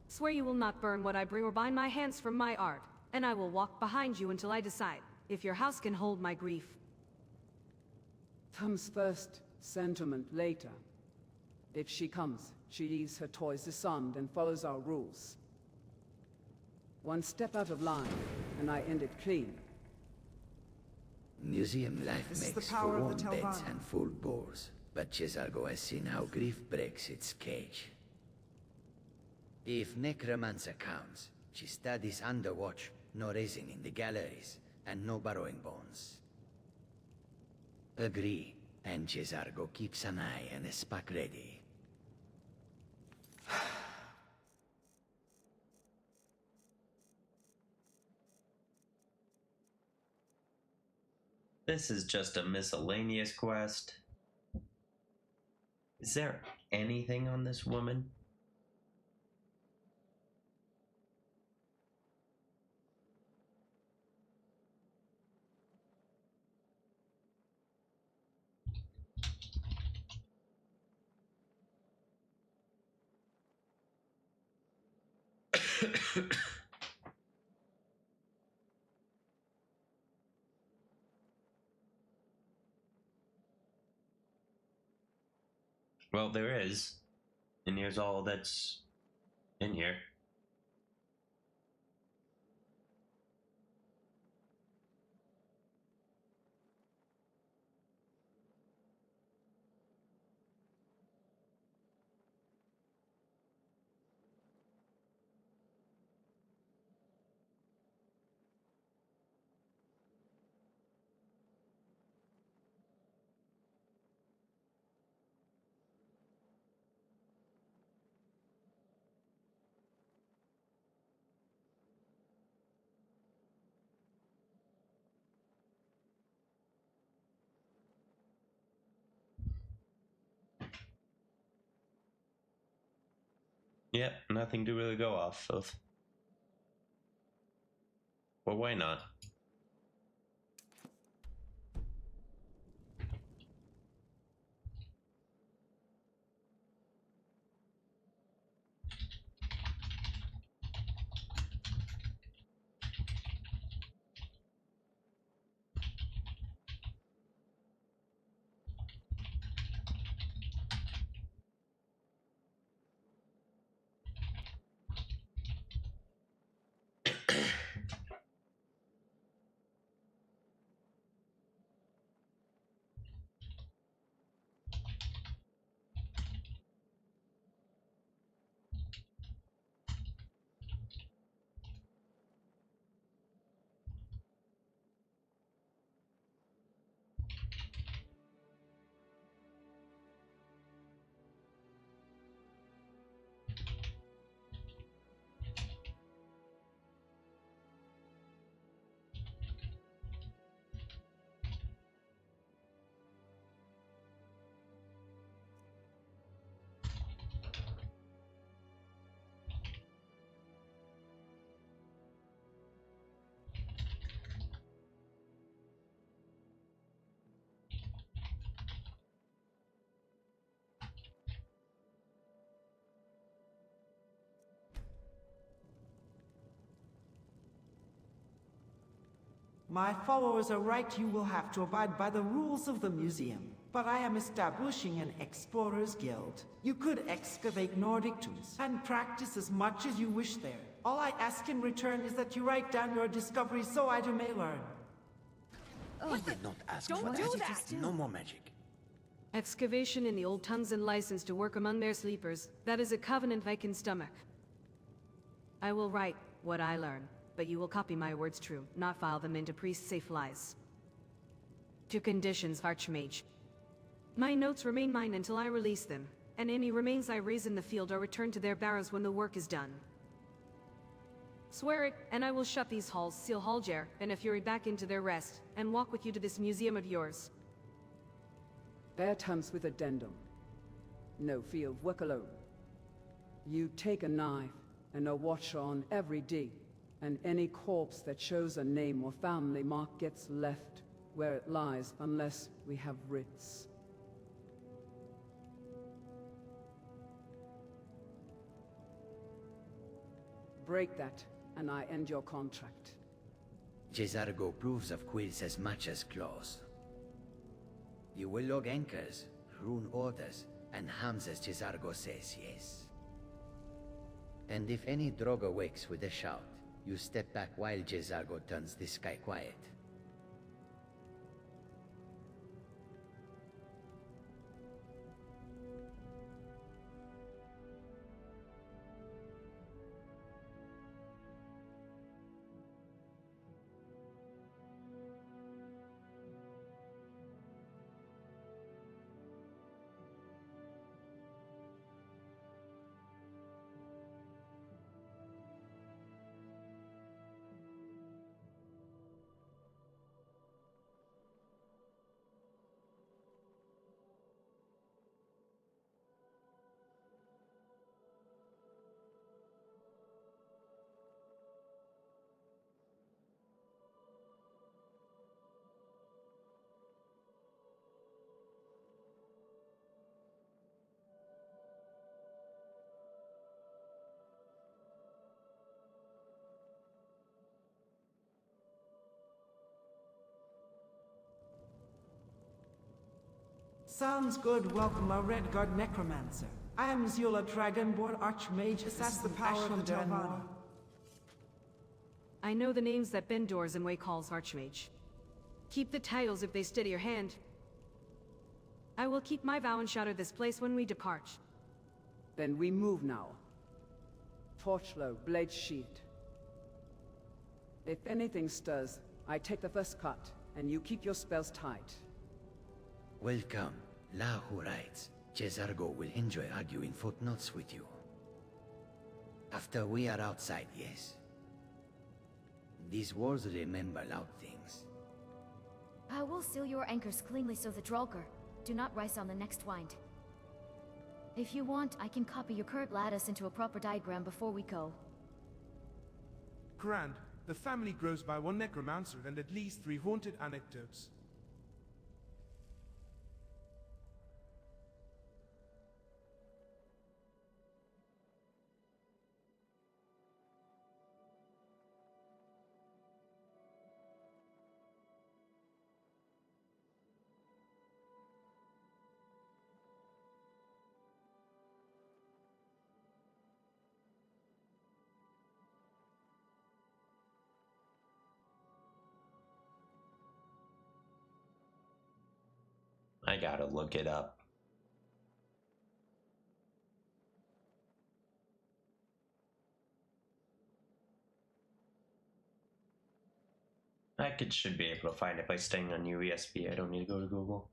Swear you will not burn what I bring or bind my hands from my art, and I will walk behind you until I decide if your house can hold my grief. Thumbs first, sentiment later. If she comes, she leaves her toys disarmed and follows our rules. One step out of line, and I end it clean. Museum life This is makes the power for of warm the beds Telvanni. and full bores, but Jezargo has seen how grief breaks its cage. If necromancer counts, she studies under watch, no raising in the galleries, and no borrowing bones. Agree, and Jezargo keeps an eye and a spark ready. This is just a miscellaneous quest. Is there anything on this woman? Well, there is. And here's all that's in here. Yep, nothing to really go off of. Well, why not? My followers are right, you will have to abide by the rules of the museum. But I am establishing an explorers guild. You could excavate Nordic tombs and practice as much as you wish there. All I ask in return is that you write down your discoveries so I too may learn. I did not ask Don't for do that. that. No more magic. Excavation in the old tongues and license to work among their sleepers. That is a covenant I can stomach. I will write what I learn, but you will copy my words true, not file them into priest-safe lies. Two conditions, Archmage. My notes remain mine until I release them, and any remains I raise in the field are returned to their barrows when the work is done. Swear it, and I will shut these halls, seal Hallger, and a Fury back into their rest, and walk with you to this museum of yours. Bear terms with addendum. No field, work alone. You take a knife and a watcher on every dig, and any corpse that shows a name or family mark gets left where it lies unless we have writs. Break that, and I end your contract. Cesargo approves of quills as much as claws. You will log anchors, rune orders, and hams as Cesargo says, yes. And if any Drogo wakes with a shout, you step back while Cesargo turns the sky quiet. Sounds good. Welcome, a Redguard Necromancer. I am Zula, Dragonborn Archmage. This is the power of the Dunmer. I know the names that Ben Dorzenway calls Archmage. Keep the titles if they steady your hand. I will keep my vow and shatter this place when we depart. Then we move now. Torchlow, blade sheathed. If anything stirs, I take the first cut, and you keep your spells tight. Welcome. Lahu writes, Cesargo will enjoy arguing footnotes with you. After we are outside, yes. These wars remember loud things. I will seal your anchors cleanly so the Drolker do not rise on the next wind. If you want, I can copy your current lattice into a proper diagram before we go. Grand. The family grows by one necromancer and at least 3 haunted anecdotes. I gotta look it up. Should be able to find it by staying on USB. I don't need to go to Google.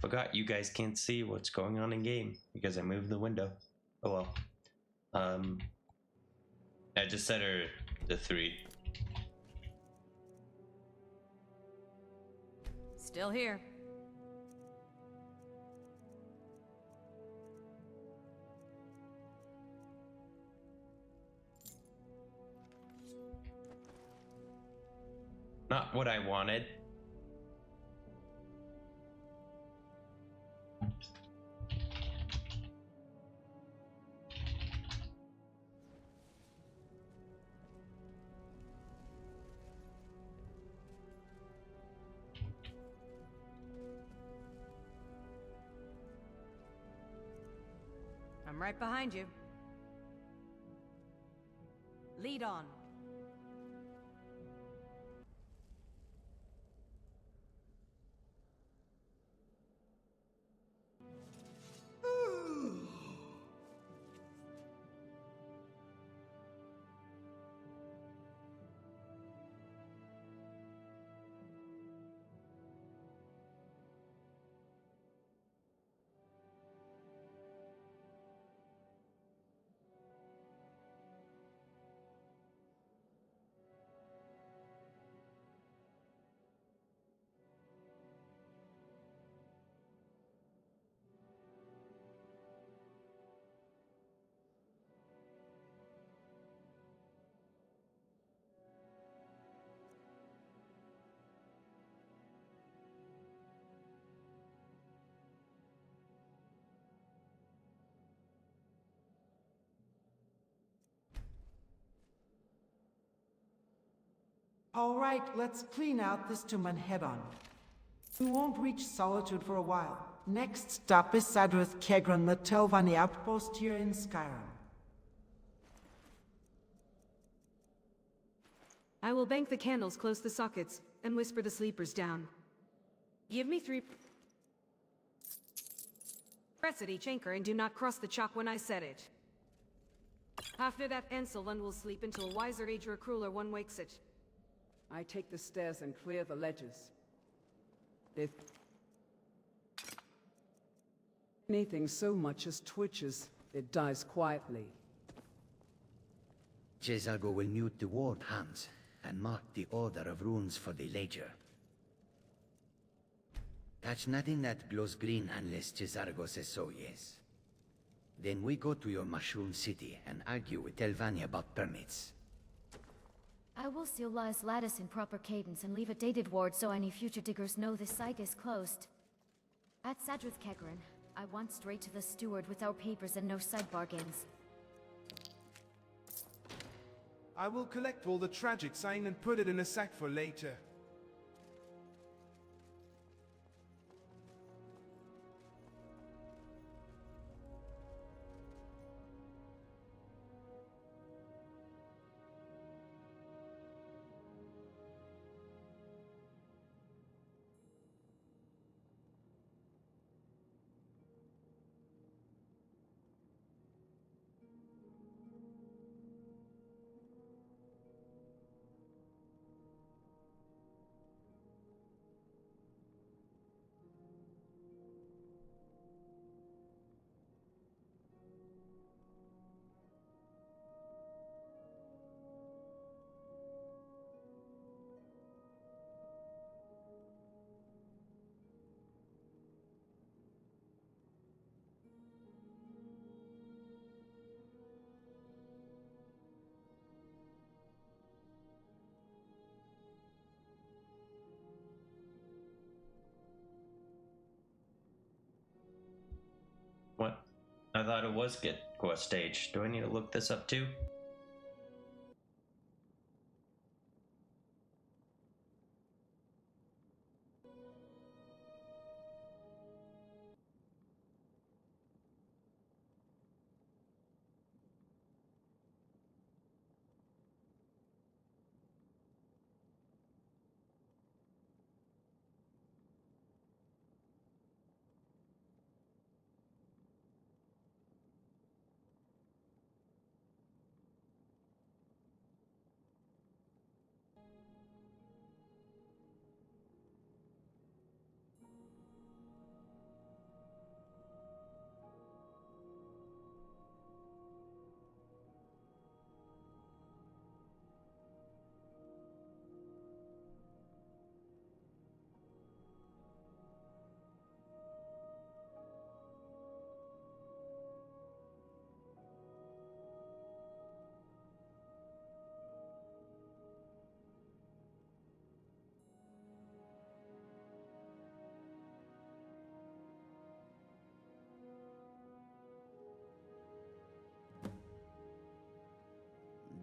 Forgot you guys can't see what's going on in game because I moved the window. Oh well. I just set her to 3. Still here. Not what I wanted. I'm right behind you. Lead on. All right, let's clean out this tomb and head on. We won't reach Solitude for a while. Next stop is Sadrith Kegran, the Telvanni outpost here in Skyrim. I will bank the candles close the sockets and whisper the sleepers down. Give me 3. Press at each anchor and do not cross the chalk when I set it. After that, Ansilvund will sleep until a wiser age or a crueler one wakes it. I take the stairs and clear the ledges. If anything so much as twitches, it dies quietly. Cesargo will mute the ward hands and mark the order of runes for the ledger. Touch nothing that glows green unless Cesargo says so, yes. Then we go to your mushroom city and argue with Telvanni about permits. I will seal Lai's lattice in proper cadence and leave a dated ward so any future diggers know this site is closed. At Sadrith Kegran, I want straight to the steward with our papers and no side bargains. I will collect all the tragic sign and put it in a sack for later. What? I thought it was get quest stage. Do I need to look this up too?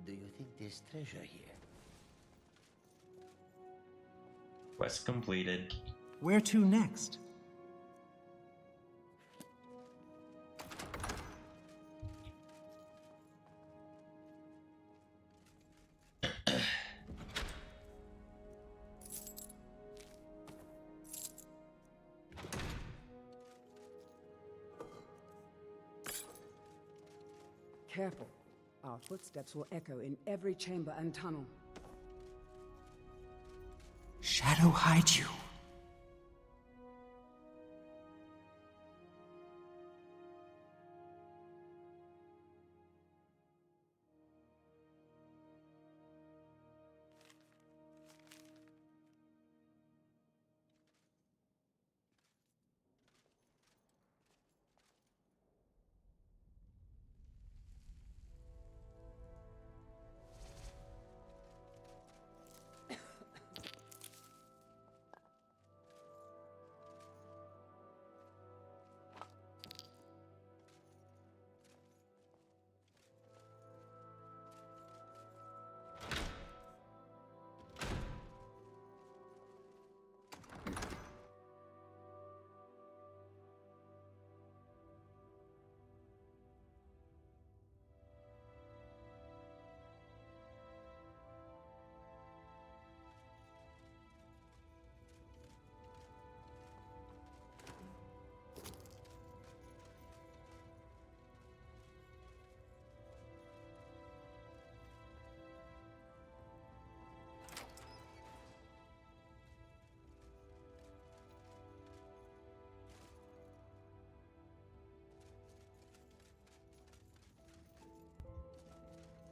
Do you think there's treasure here? Quest completed. Where to next? Careful. Our footsteps will echo in every chamber and tunnel. Shadow hide you.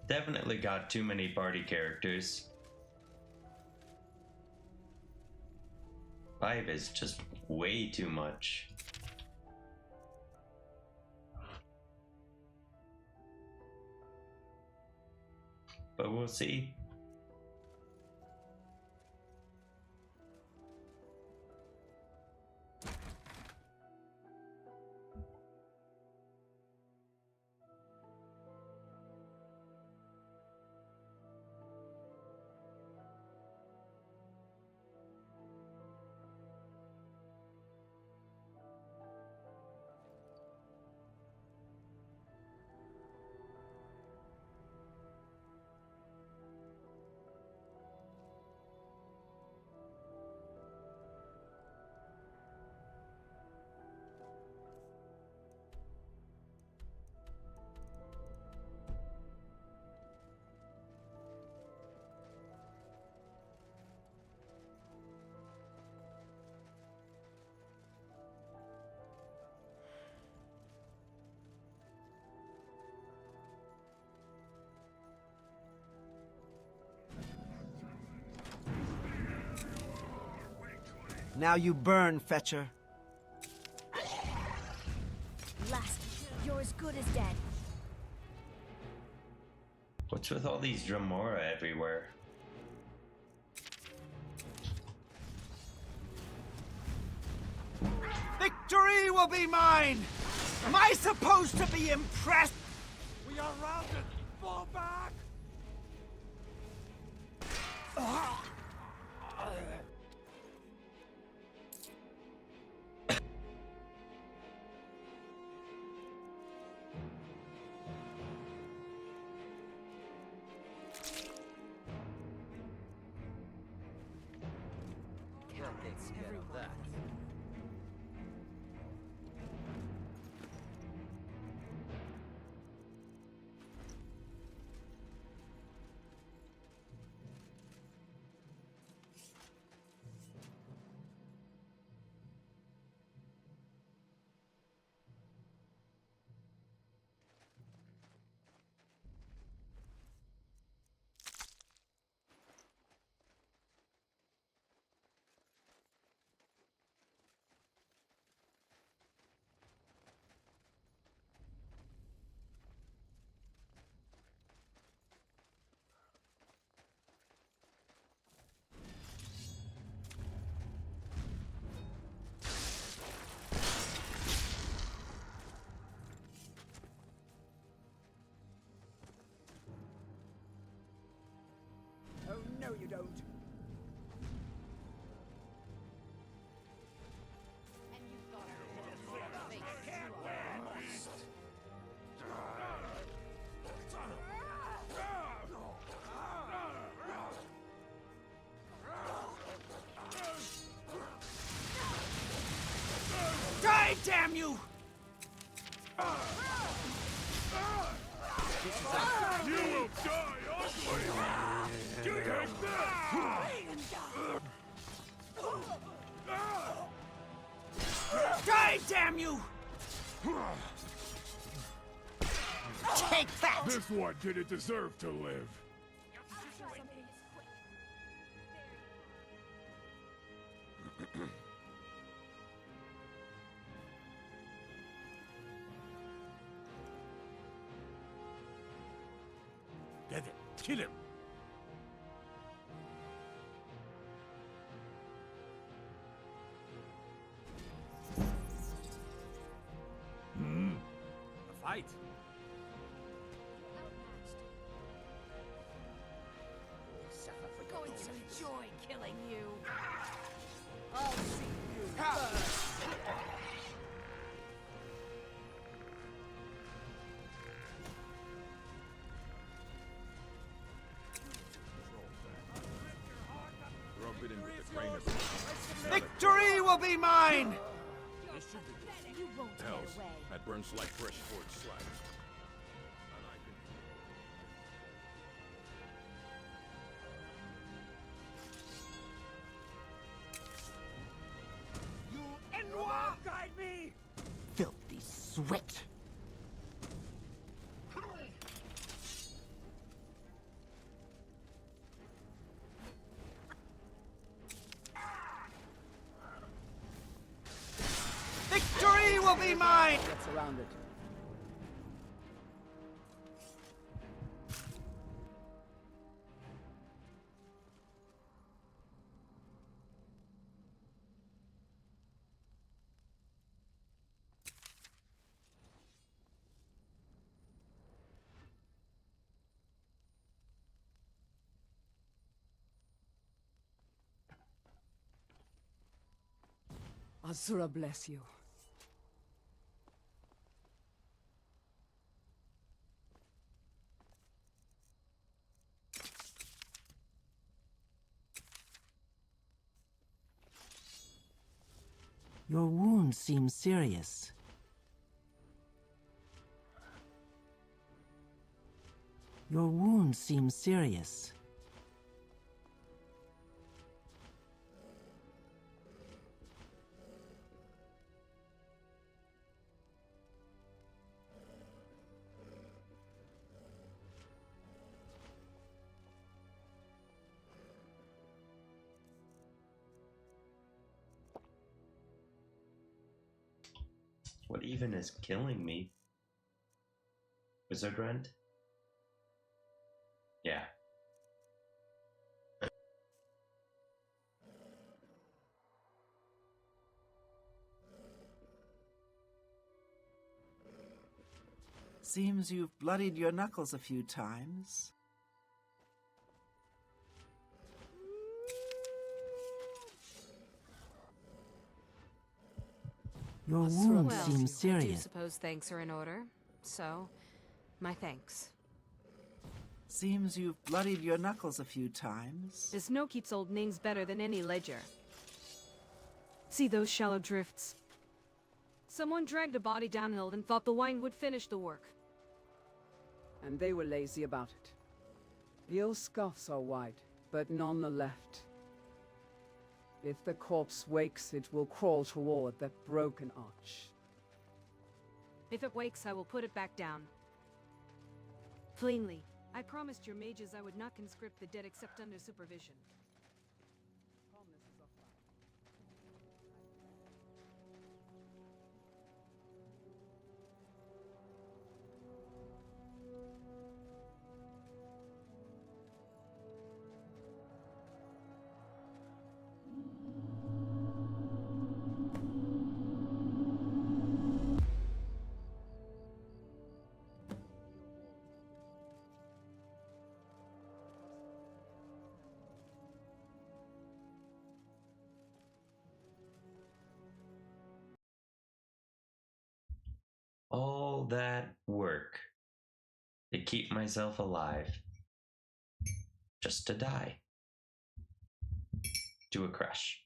Definitely got too many party characters. 5 is just way too much. But we'll see. Now you burn, Fetcher. Last, you're as good as dead. What's with all these Dremora everywhere? Victory will be mine! Am I supposed to be impressed? We are routed! Fall back! Oh, no you don't. Die, damn you! You will die ugly! Take that! Die, damn you! Take that! This one didn't deserve to live. Get it. Kill him. A fight. We're going to enjoy killing you. I'll see you first. Victory will be mine! You won't get away. That burns like fresh forged slag. You Enwa! Guide me! Filthy sweat! be mine! Get surrounded. Azura bless you. Your wound seems serious. Your wound seems serious. What even is killing me? Wizard Rend? Yeah. Seems you've bloodied your knuckles a few times. Your wound Well, seems I do serious. suppose thanks are in order. So, my thanks. Seems you've bloodied your knuckles a few times. The snow keeps old names better than any ledger. See those shallow drifts? Someone dragged a body downhill and thought the wine would finish the work. And they were lazy about it. The old scuffs are wide, but none are left. If the corpse wakes, it will crawl toward that broken arch. If it wakes, I will put it back down. Plainly, I promised your mages I would not conscript the dead except under supervision. All that work to keep myself alive, just to die to a crush.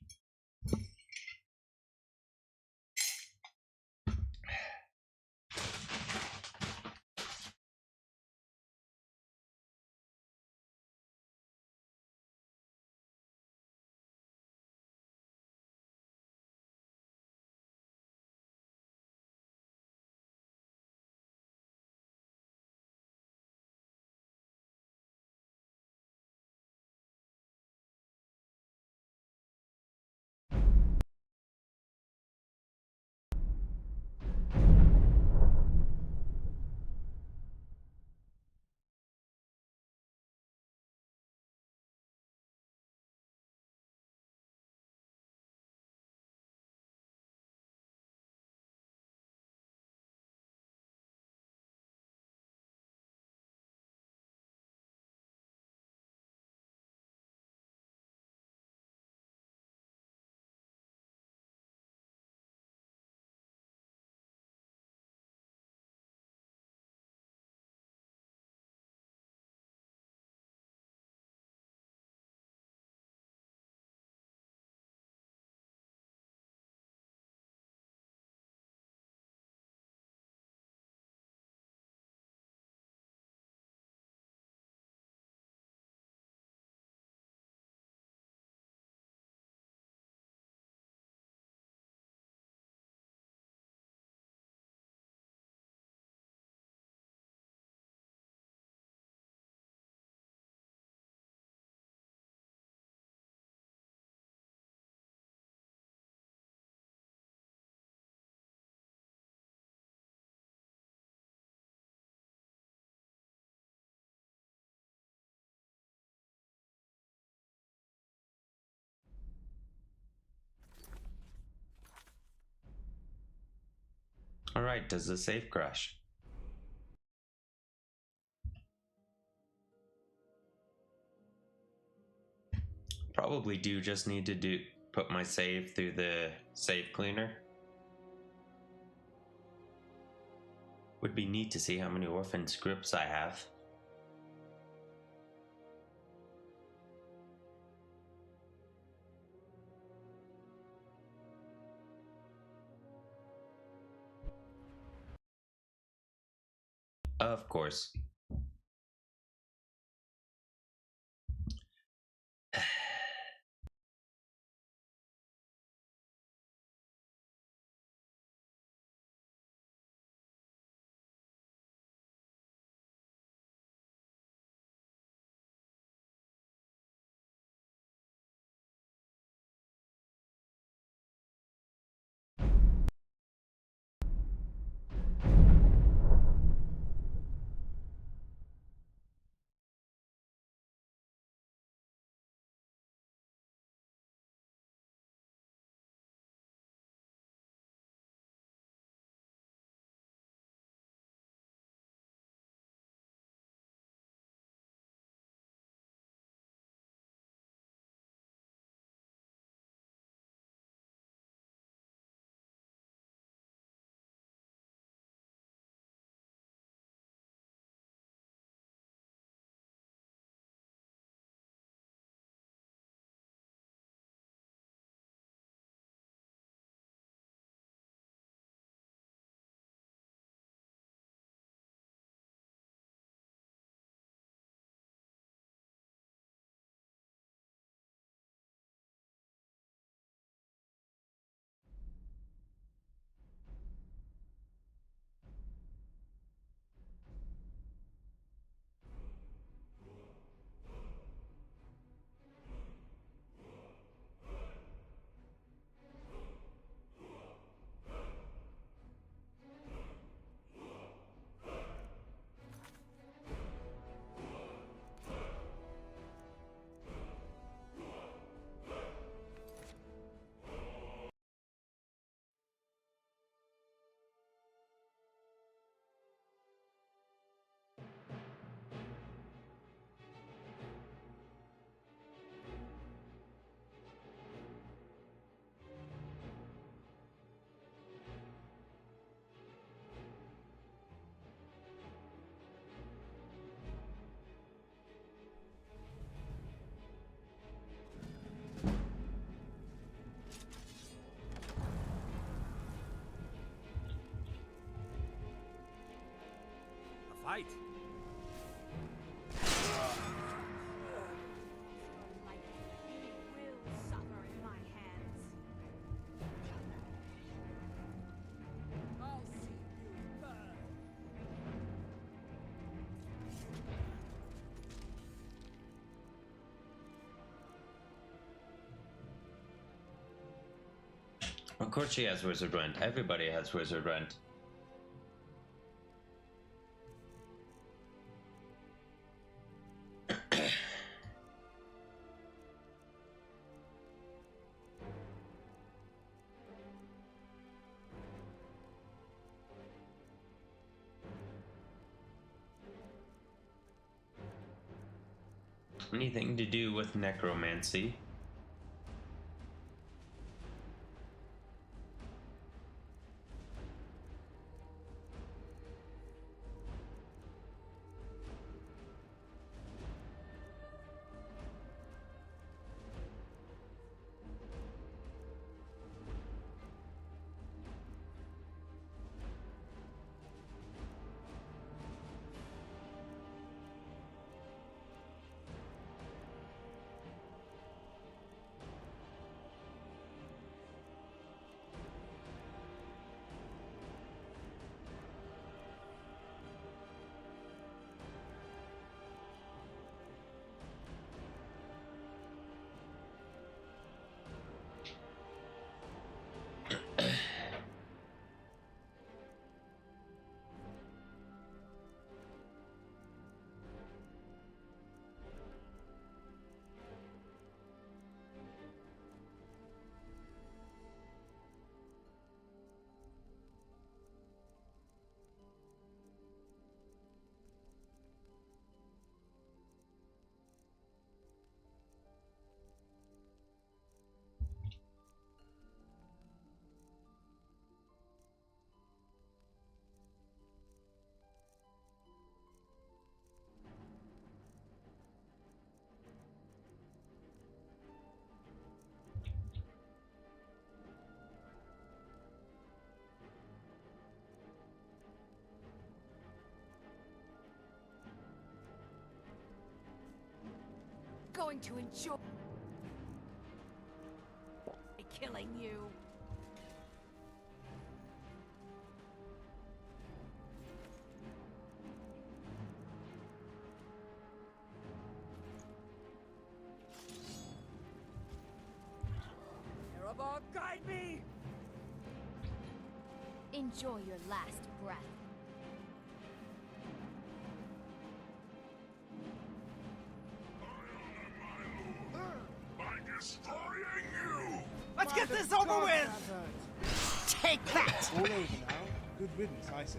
Alright, does the safe crash? Probably do just need to put my save through the save cleaner. Would be neat to see how many orphan scripts I have. Of course. Fight! Of course she has wizard rent. Everybody has wizard rent. Anything to do with necromancy? going to enjoy killing you. Erebor, guide me! Enjoy your last breath. By destroying you! Let's get this over with! Take that! All over now. Good riddance, I say.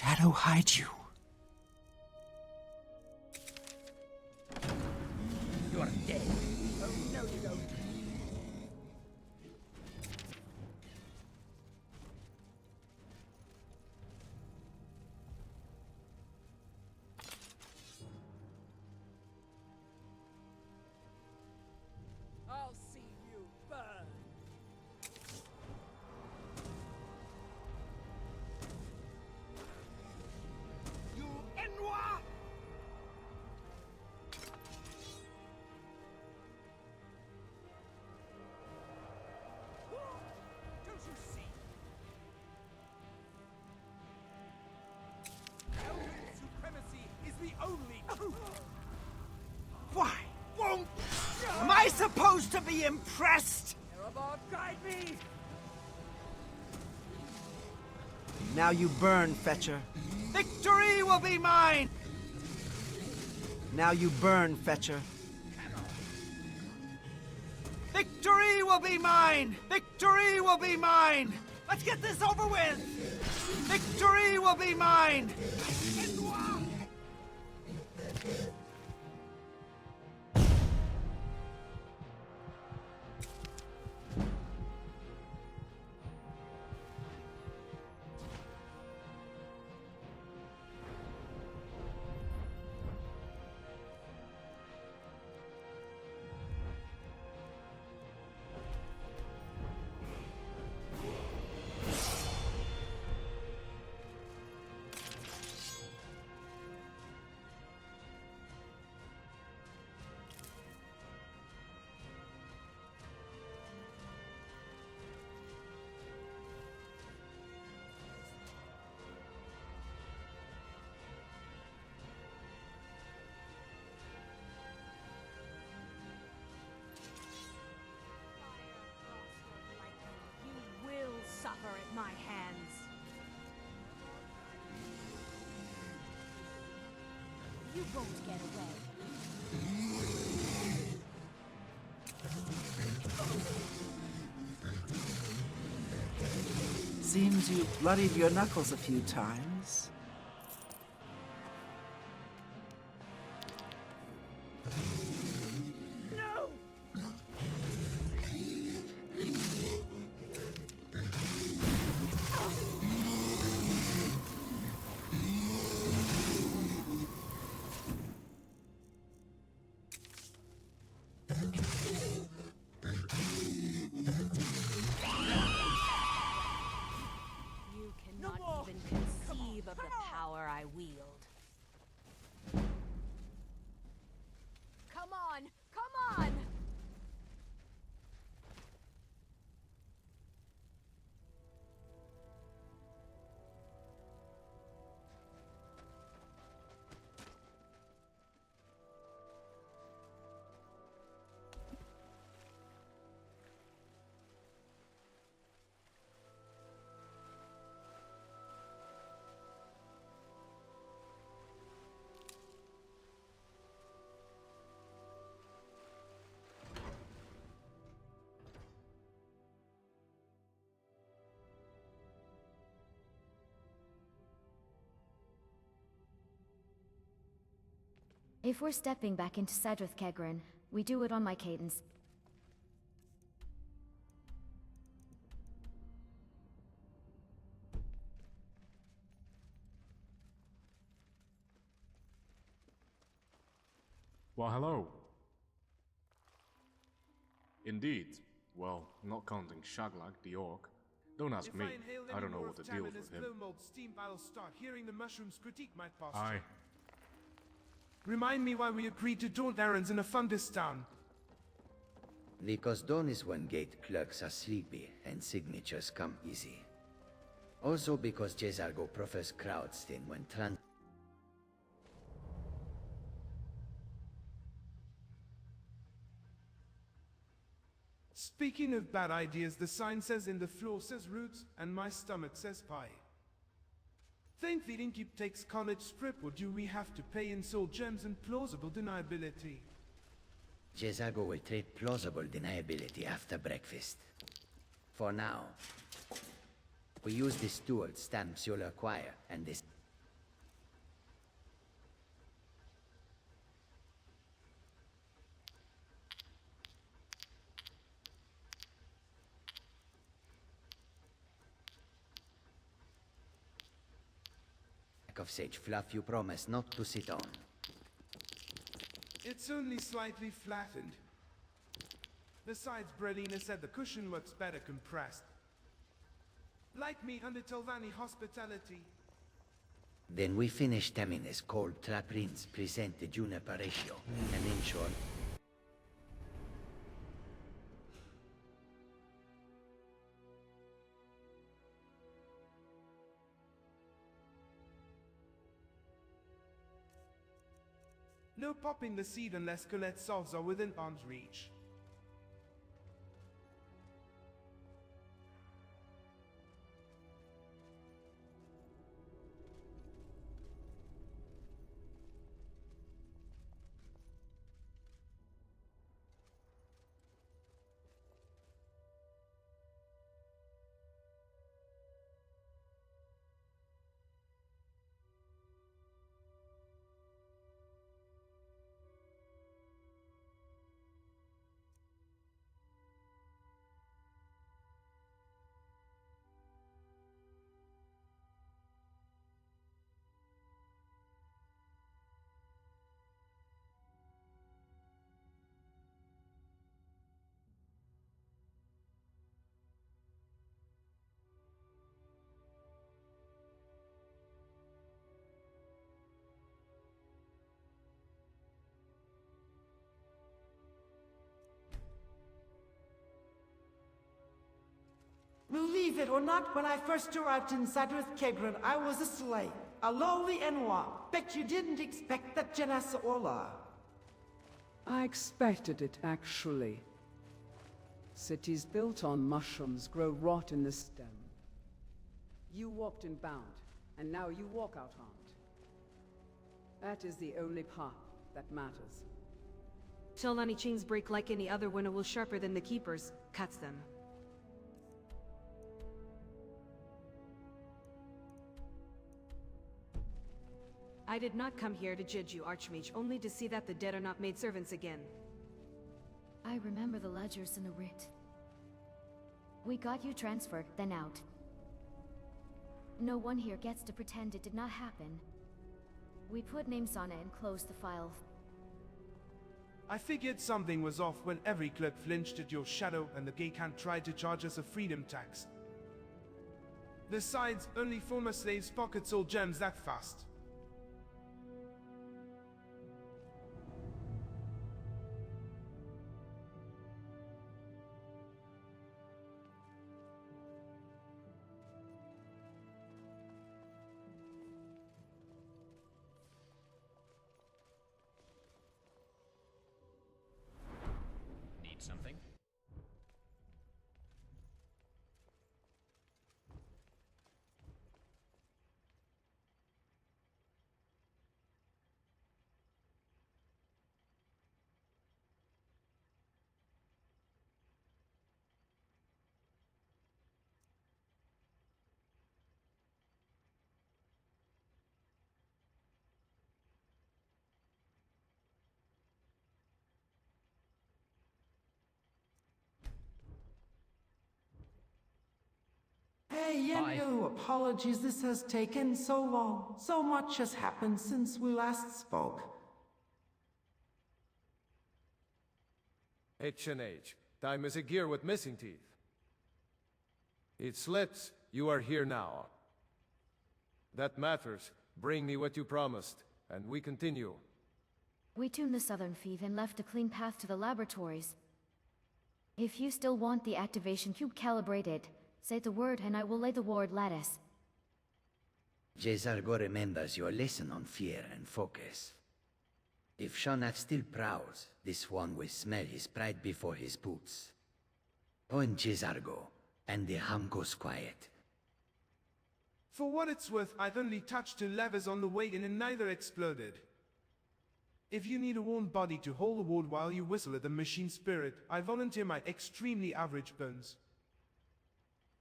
shadow hide you? You're dead. Oh, no, you don't. I'll see you burn. You Enwa! Don't you see? Elven supremacy is the only truth. Why won't... Am I supposed to be impressed? Erebor, guide me! Now you burn, Fetcher. Victory will be mine! Now you burn, Fetcher. Victory will be mine! Victory will be mine! Let's get this over with! Victory will be mine! You will suffer at my hands. You won't get away. Seems you bloodied your knuckles a few times. You cannot even conceive of the power I wield. Come on! Come on! If we're stepping back into Sadrith-Kegrin, we do it on my cadence. Well, hello. Indeed. Well, not counting Shaglag, the orc. Don't ask me. I don't know what the deal is with him. Steam battles start, hearing the mushrooms critique my posture. Aye. Remind me why we agreed to daunt errands in a Fundistan. Because Donis one gate clerks are sleepy and signatures come easy. Also because Jezargo prefers Crowdstein when Speaking of bad ideas, the sign says in the floor says roots, and my stomach says pie. Think the innkeep takes college strip, or do we have to pay in soul gems and plausible deniability? Jezargo will trade plausible deniability after breakfast. For now, we use the steward stamps you'll acquire, and this... of sage fluff you promised not to sit on. It's only slightly flattened. Besides, Brelina said the cushion works better compressed. Like me under Telvanni hospitality. Then we finish Tamina's cold traprins, present the juniper ratio, and ensure... No popping the seed unless Colette's solves are within arm's reach. Believe it or not, when I first arrived in Zadrith-Kegrin, I was a slave, a lowly Enwa. Bet you didn't expect that, Janassa Orla. I expected it, actually. Cities built on mushrooms grow rot in the stem. You walked in bound, and now you walk out armed. That is the only path that matters. Telvanni chains break like any other when it was sharper than the Keeper's. Cuts them. I did not come here to judge you, Archmage, only to see that the dead are not made servants again. I remember the ledgers in the writ. We got you transferred, then out. No one here gets to pretend it did not happen. We put names on it and closed the file. I figured something was off when every clerk flinched at your shadow and the Gaycan tried to charge us a freedom tax. Besides, only former slaves pocket sold gems that fast. Something? Hey, Yengu, apologies this has taken so long. So much has happened since we last spoke. H&H. Time is a gear with missing teeth. It slips. You are here now. That matters. Bring me what you promised, and we continue. We tuned the southern feed and left a clean path to the laboratories. If you still want the activation cube calibrated, say the word and I will lay the ward lattice. Jezargo remembers your lesson on fear and focus. If Shanath still prowls, this one will smell his pride before his boots. Point Jezargo, and the hum goes quiet. For what it's worth, I've only touched 2 levers on the way in and neither exploded. If you need a warm body to hold the ward while you whistle at the machine spirit, I volunteer my extremely average bones.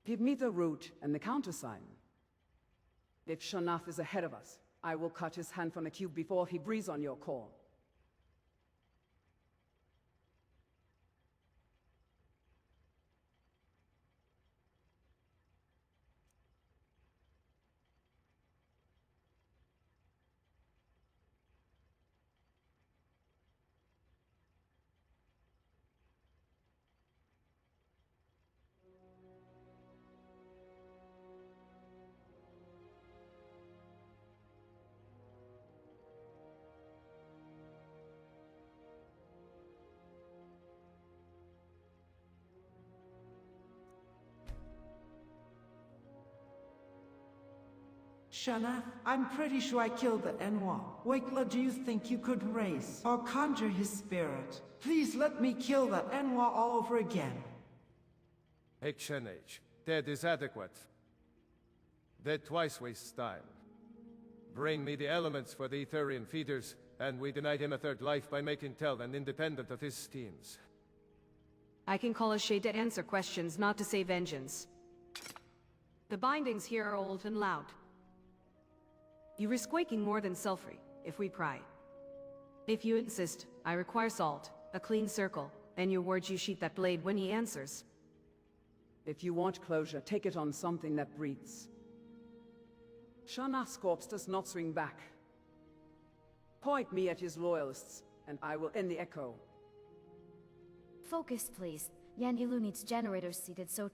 Give me the route and the countersign. If Shanath is ahead of us, I will cut his hand from the cube before he breathes on your call. Shana, I'm pretty sure I killed the Enwa. Wakela, do you think you could raise or conjure his spirit? Please let me kill that Enwa all over again. Exchange. Dead is adequate. Dead twice wastes time. Bring me the elements for the Etherian feeders, and we denied him a third life by making Tel an independent of his teams. I can call a shade to answer questions, not to say vengeance. The bindings here are old and loud. You risk waking more than sulfury, if we pry. If you insist, I require salt, a clean circle, and your words you sheath that blade when he answers. If you want closure, take it on something that breathes. Shana's corpse does not swing back. Point me at his loyalists, and I will end the echo. Focus, please. Yan Ilu needs generators seated so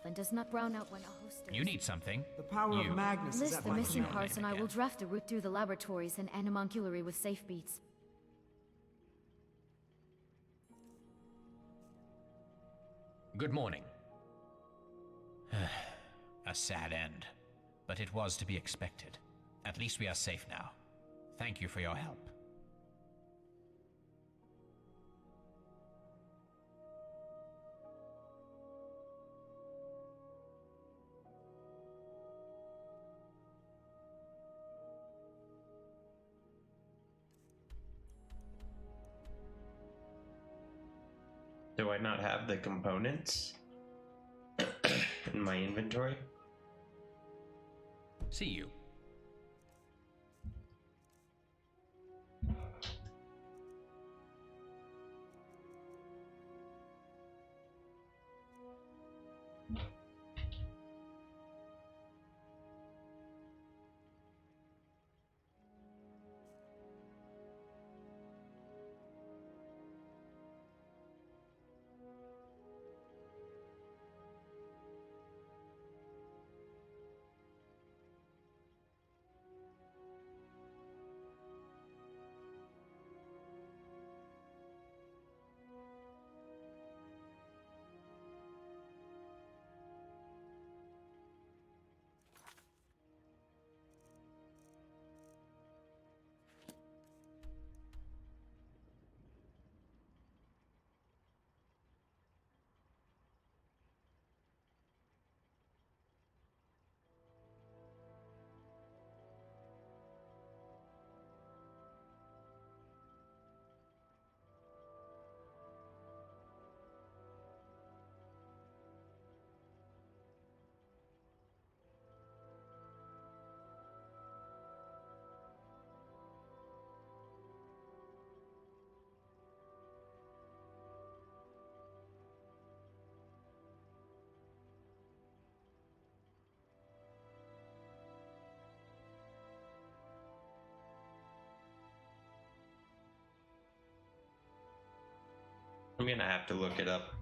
and does not brown out when a host stirs. You need something. The power of Magnus is List at the my missing command. parts and I will draft a route through the laboratories and animalculary with safe beats. Good morning. A sad end, but it was to be expected. At least we are safe now. Thank you for your help. Do I not have the components in my inventory? See you. I'm gonna have to look it up.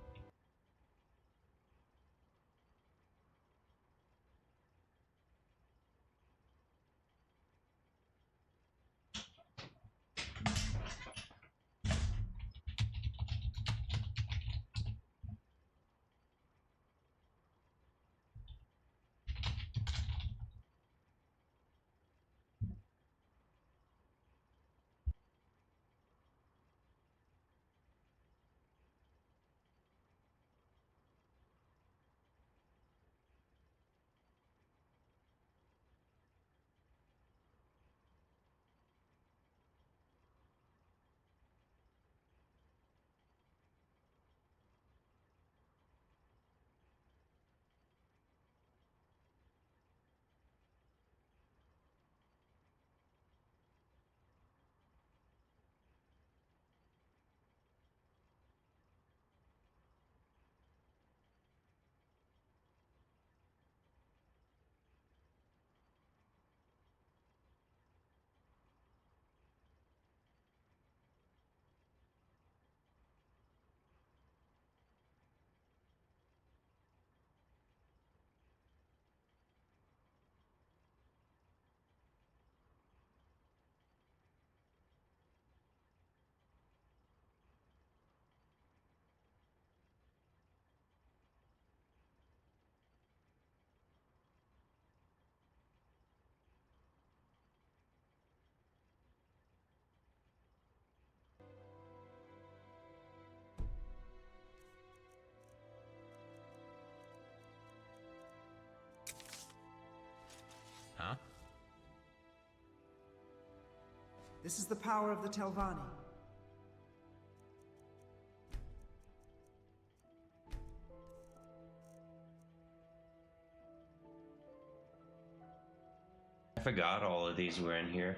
This is the power of the Telvanni. I forgot all of these were in here.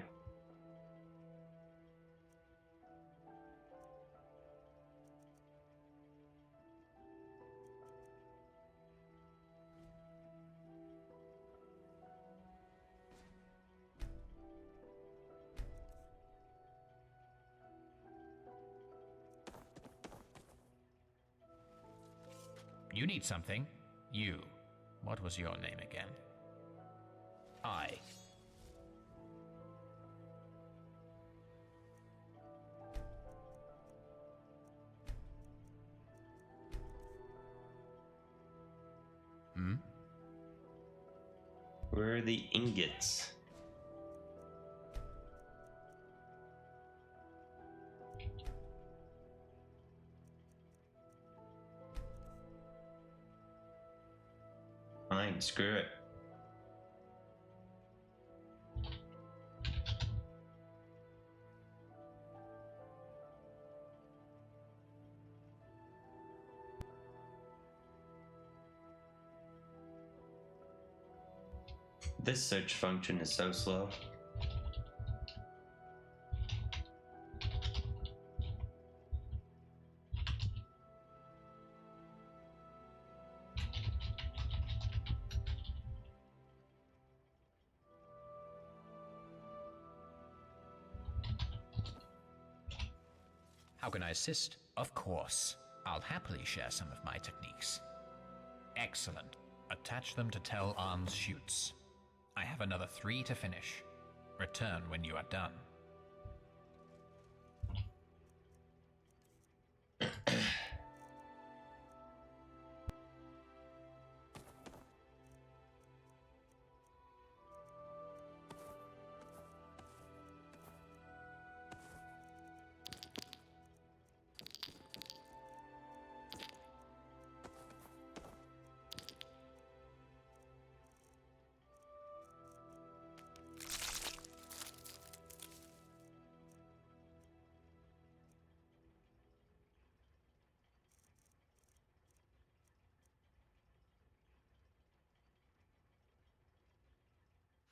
You need something? You. What was your name again? I. Hmm? Where are the ingots? Fine, screw it. This search function is so slow. How can I assist? Of course. I'll happily share some of my techniques. Excellent. Attach them to Tel Arm's chutes. I have another 3 to finish. Return when you are done.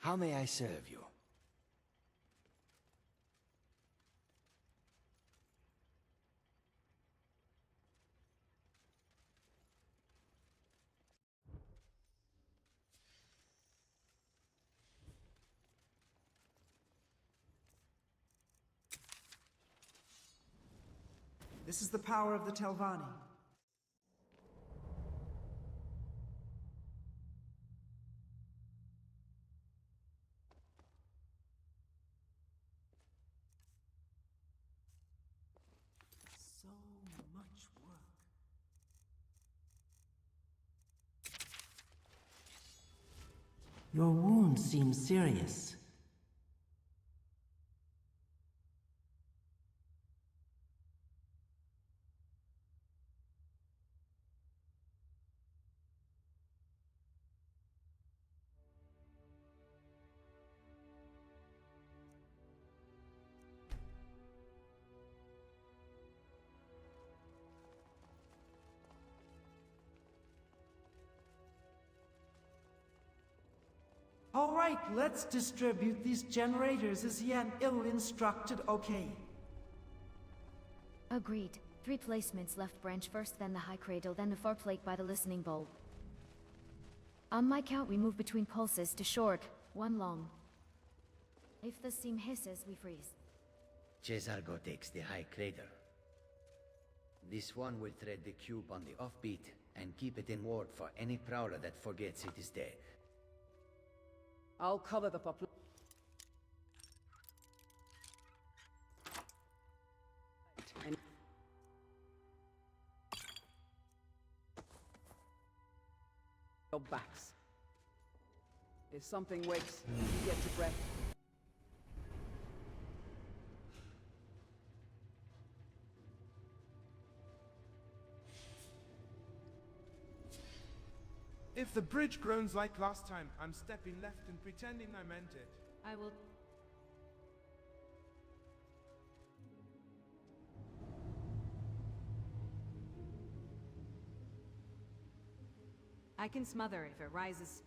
How may I serve you? This is the power of the Telvanni. So much work. Your wound seems serious. All right, let's distribute these generators. Is he an ill-instructed? Okay. Agreed. 3 placements, left branch first, then the high cradle, then the far plate by the listening bowl. On my count, we move between pulses to short, 1 long. If the seam hisses, we freeze. Cesargo takes the high crater. This one will thread the cube on the offbeat and keep it in ward for any prowler that forgets it is dead. I'll cover the population. Your backs. If something wakes, you get your breath. If the bridge groans like last time, I'm stepping left and pretending I meant it. I will... I can smother if it rises.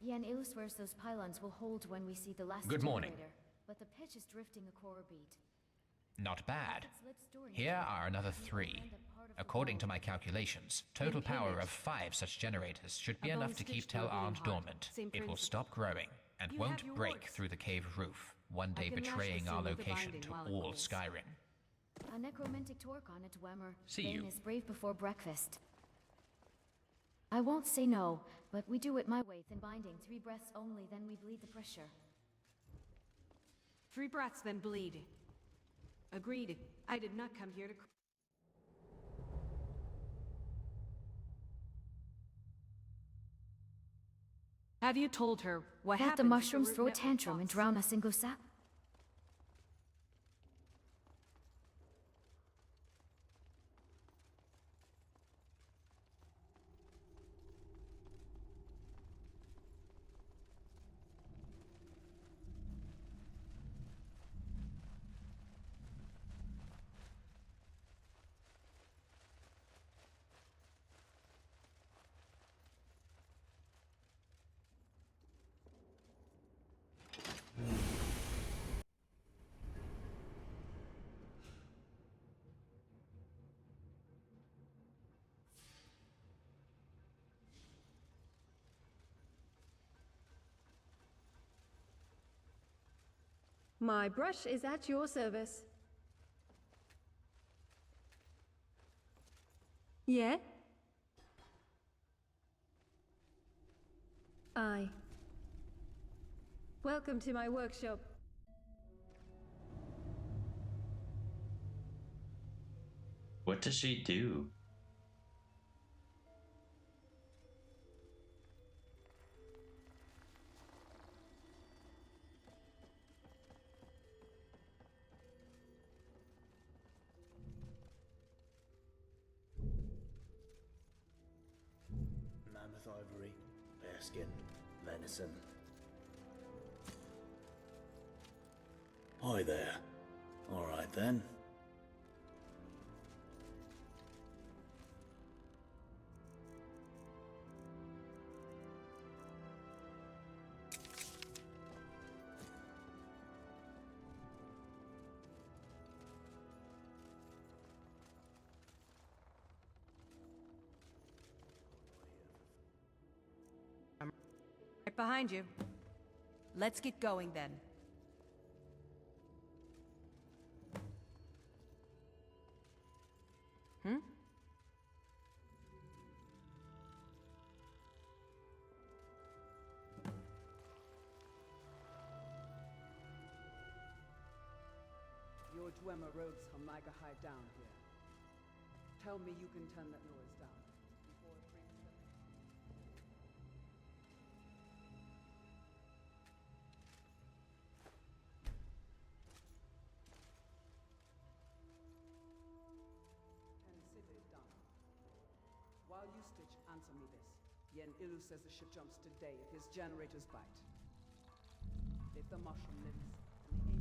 Yen Il swears those pylons will hold when we see the last Good morning. generator, but the pitch is drifting a core beat. Not bad. Here are another 3. According to my calculations, total power of 5 such generators should be enough to keep Tel Arndt dormant. It will stop growing, and won't break through the cave roof, one day betraying our location to all Skyrim. A necromantic torque on it, Wemmer. See Bane you. is brave before breakfast. I won't say no, but we do it my way, thin binding. 3 breaths only, then we bleed the pressure. 3 breaths, then bleed. Agreed. I did not come here to... Have you told her what Let happens the if mushrooms root throw a network tantrum and pops? drown us in Gosap? My brush is at your service. Yeah? Aye. Welcome to my workshop. What does she do? Mammoth ivory, bearskin, venison. Hi there. All right then. Right behind you. Let's get going then. Hmm? Your Dwemer rogues from Niger hide down here. Tell me you can turn that noise down. Before it brings them... Consider it done. While you stitch, answer me this. Yen Ilu says the ship jumps today if his generators bite. If the mushroom lives, and the angels fail.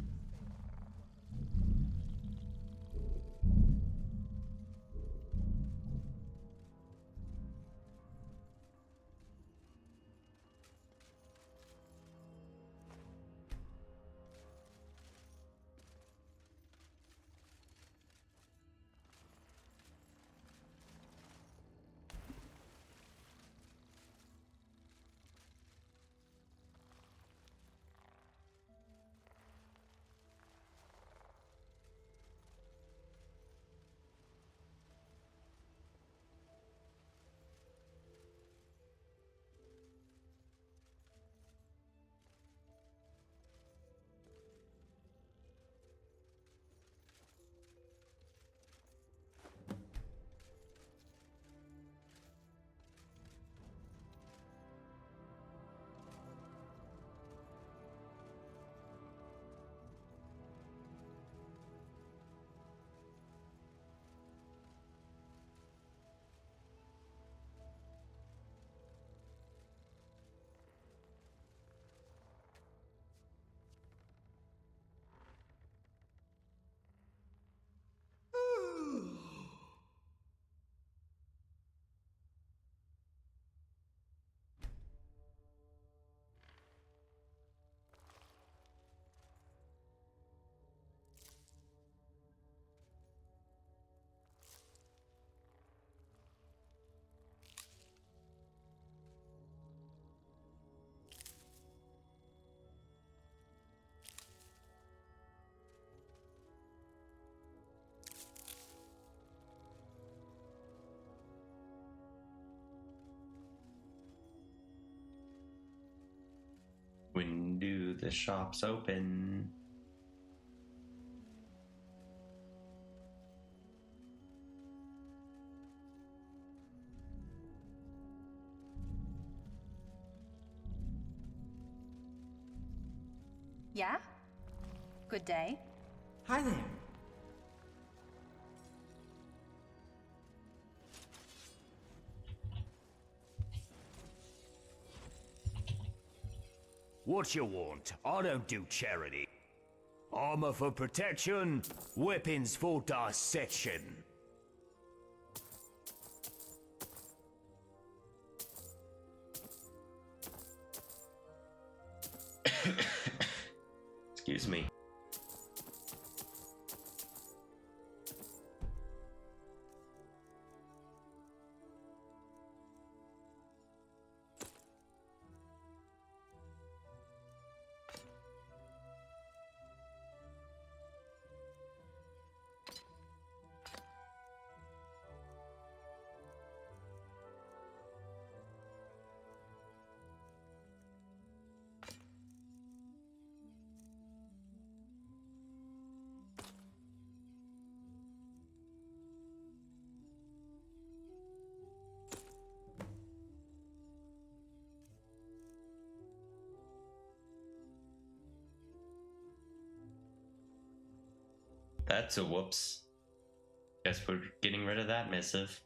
The shop's open. Yeah? Good day. Hi there. What you want? I don't do charity. Armor for protection, weapons for dissection. Excuse me. That's a whoops. Guess we're getting rid of that missive.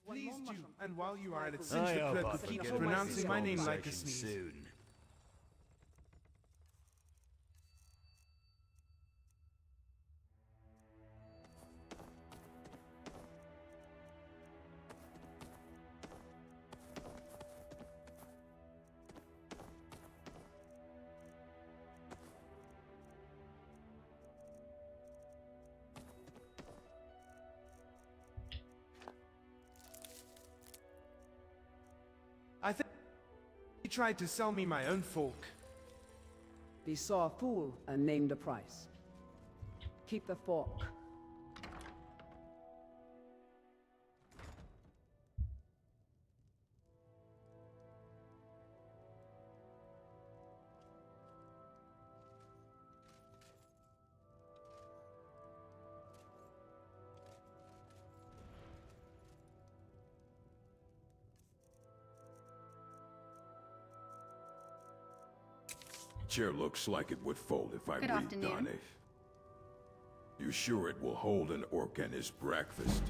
Please do, and while you are at it, cinch the clerk who keeps pronouncing my name like a sneeze. Soon. I think he tried to sell me my own fork. He saw a fool and named a price. Keep the fork. Chair looks like it would fold if I Good read afternoon. on it. You sure it will hold an orc and his breakfast?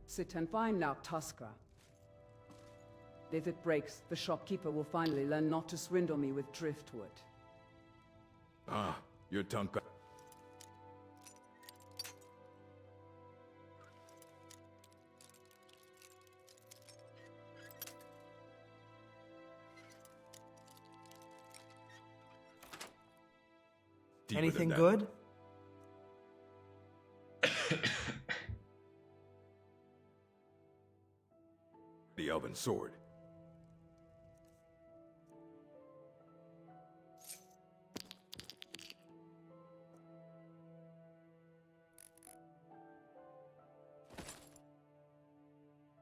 Sit and find now, Tusker. If it breaks, the shopkeeper will finally learn not to swindle me with driftwood. Ah, your tongue cut. Anything good? The elven sword.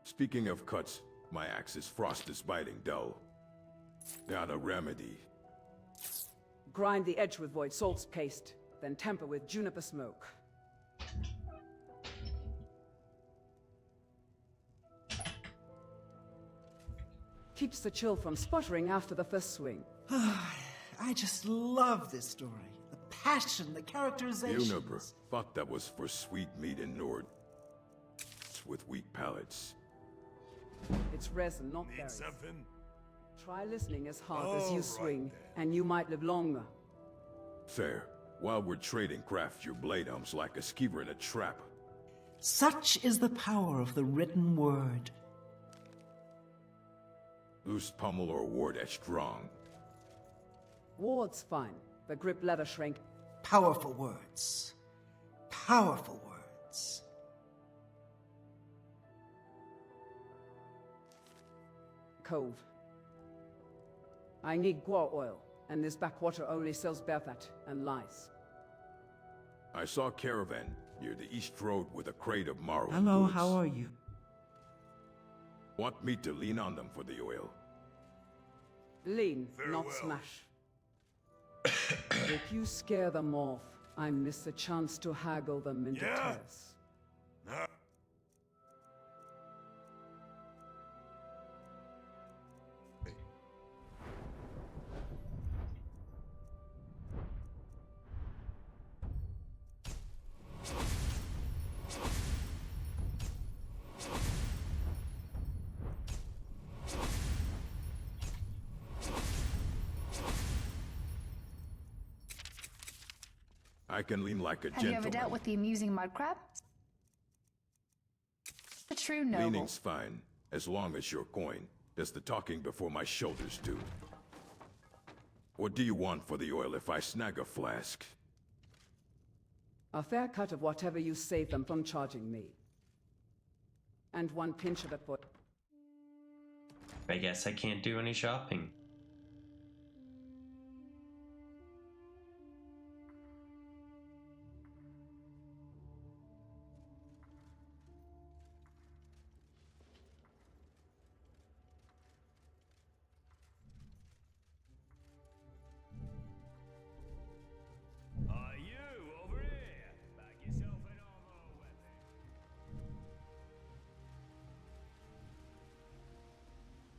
Speaking of cuts, my axe's frost is biting dull. Got a remedy. Grind the edge with void salt's paste. then tamper with juniper smoke. Keeps the chill from sputtering after the first swing. I just love this story. The passion, the characterization. You never thought that was for sweet meat and Nord. With weak palates. It's resin, not berries. Something? Try listening as hard as you swing, and you might live longer. Fair. While we're trading, craft your blade arms like a skeever in a trap. Such is the power of the written word. Loose pommel or ward as strong. Ward's fine. The grip leather shrink. Powerful words. Powerful words. Cove. I need guar oil, and this backwater only sells bear fat and lice. I saw a caravan near the East Road with a crate of marrow. Hello, how are you? Want me to lean on them for the oil? Lean, Farewell. not smash. If you scare them off, I miss the chance to haggle them into tears. I can lean like a Have you gentleman. ever dealt with the amusing mud crab? A true noble. Leaning's fine, as long as your coin does the talking before my shoulders do. What do you want for the oil if I snag a flask? A fair cut of whatever you save them from charging me. And one pinch of it for... I guess I can't do any shopping.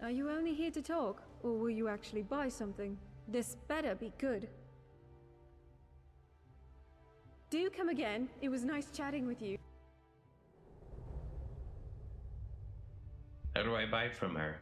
Are you only here to talk, or will you actually buy something? This better be good. Do come again. It was nice chatting with you. How do I buy from her?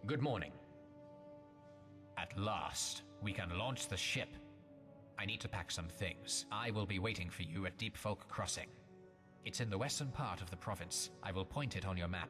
Good morning. At last, we can launch the ship. I need to pack some things. I will be waiting for you at Deep Folk Crossing. It's in the western part of the province. I will point it on your map.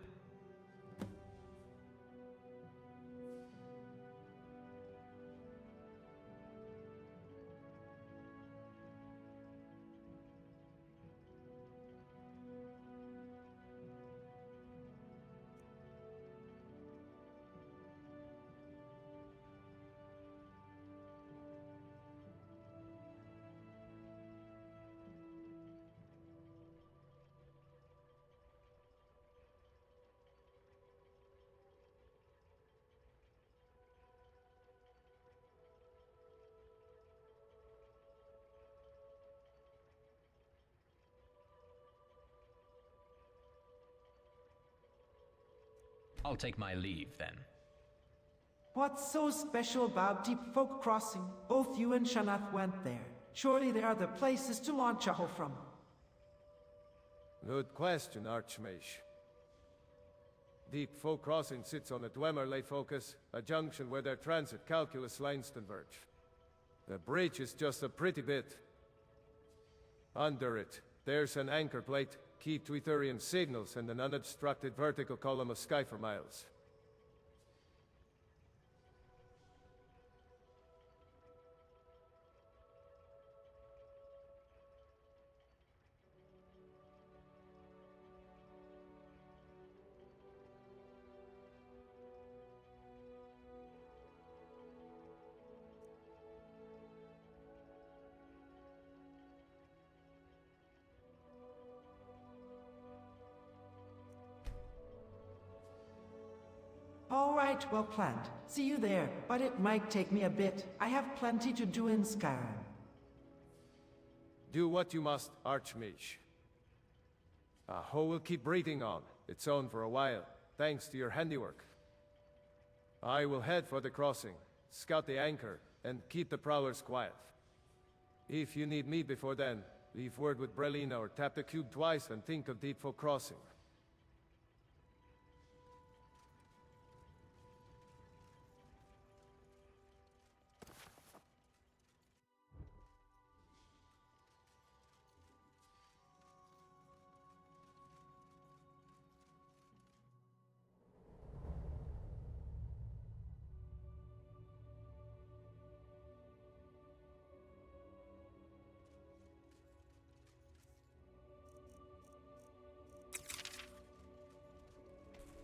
I'll take my leave, then. What's so special about Deep Folk Crossing? Both you and Shanath went there. Surely there are the places to launch a hoe from. Good question, Archmage. Deep Folk Crossing sits on a Dwemer lay focus, a junction where their transit calculus lines converge. The bridge is just a pretty bit. Under it, there's an anchor plate, key to Etherian signals, and an unobstructed vertical column of sky for miles. All right, well planned. See you there, but it might take me a bit. I have plenty to do in Skyrim. Do what you must, Archmage. Ho will keep breathing on, its own for a while, thanks to your handiwork. I will head for the crossing, scout the anchor, and keep the prowlers quiet. If you need me before then, leave word with Brelina or tap the cube twice and think of Deep Folk Crossing.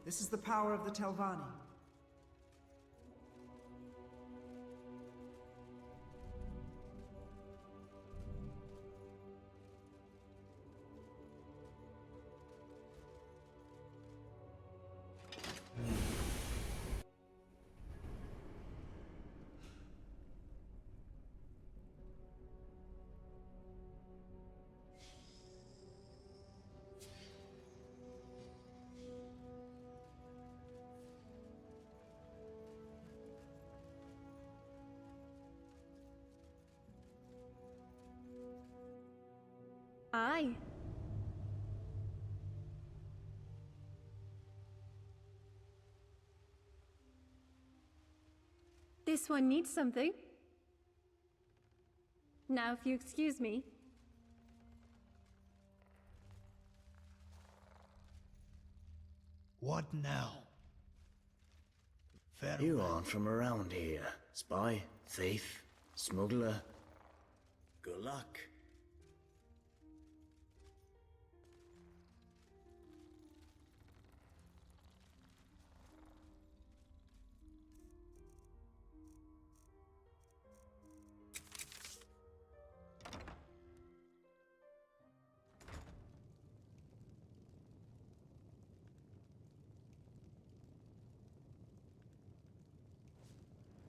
This is the power of the Telvanni. Aye. This one needs something. Now, if you excuse me. What now? You aren't from around here. Spy, thief, smuggler. Good luck.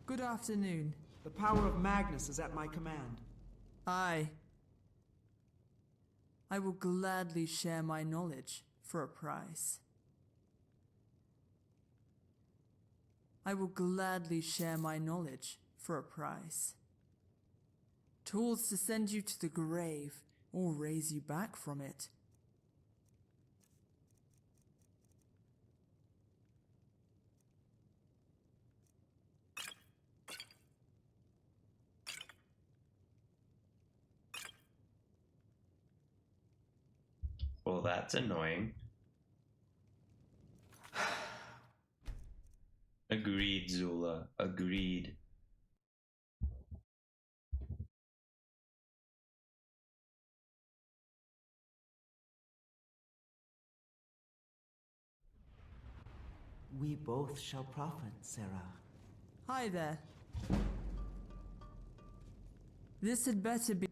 Good afternoon. The power of Magnus is at my command. Aye. I will gladly share my knowledge for a price. I will gladly share my knowledge for a price. Tools to send you to the grave or raise you back from it. Well, that's annoying. Agreed, Zula. Agreed. We both shall profit, Sarah. Hi there. This had better be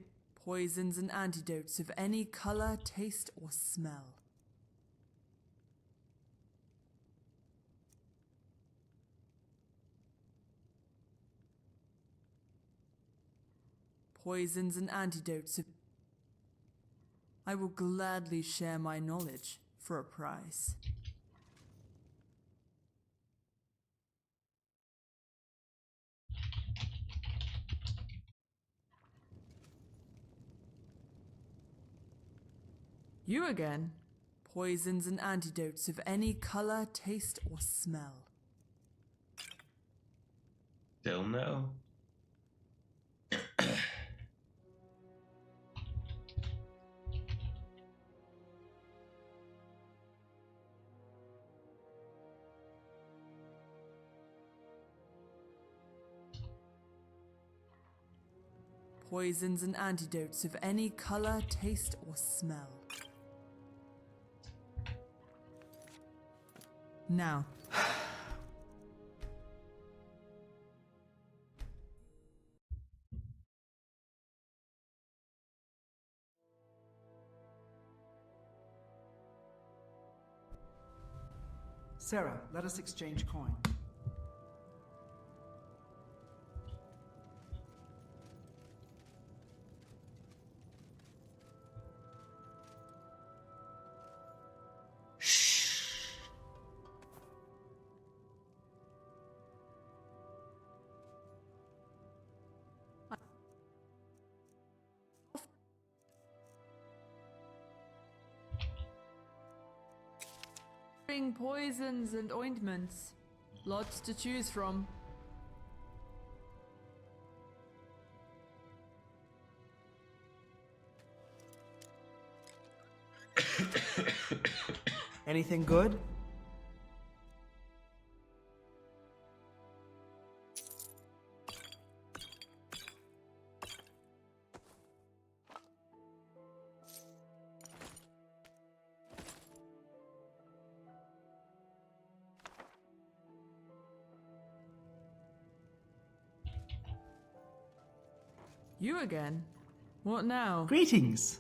poisons and antidotes of any color, taste, or smell. Poisons and antidotes of... I will gladly share my knowledge for a price. You again. Poisons and antidotes of any color, taste, or smell. Still no. Poisons and antidotes of any color, taste, or smell. Now. Sarah, let us exchange coin. Poisons and ointments. Lots to choose from. Anything good? You again? What now? Greetings!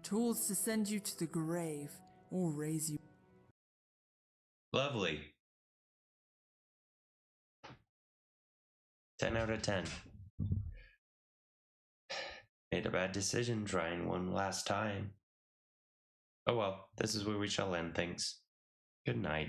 Tools to send you to the grave, or raise you. Lovely. 10 out of 10. Made a bad decision trying one last time. Oh well, this is where we shall end things. Good night.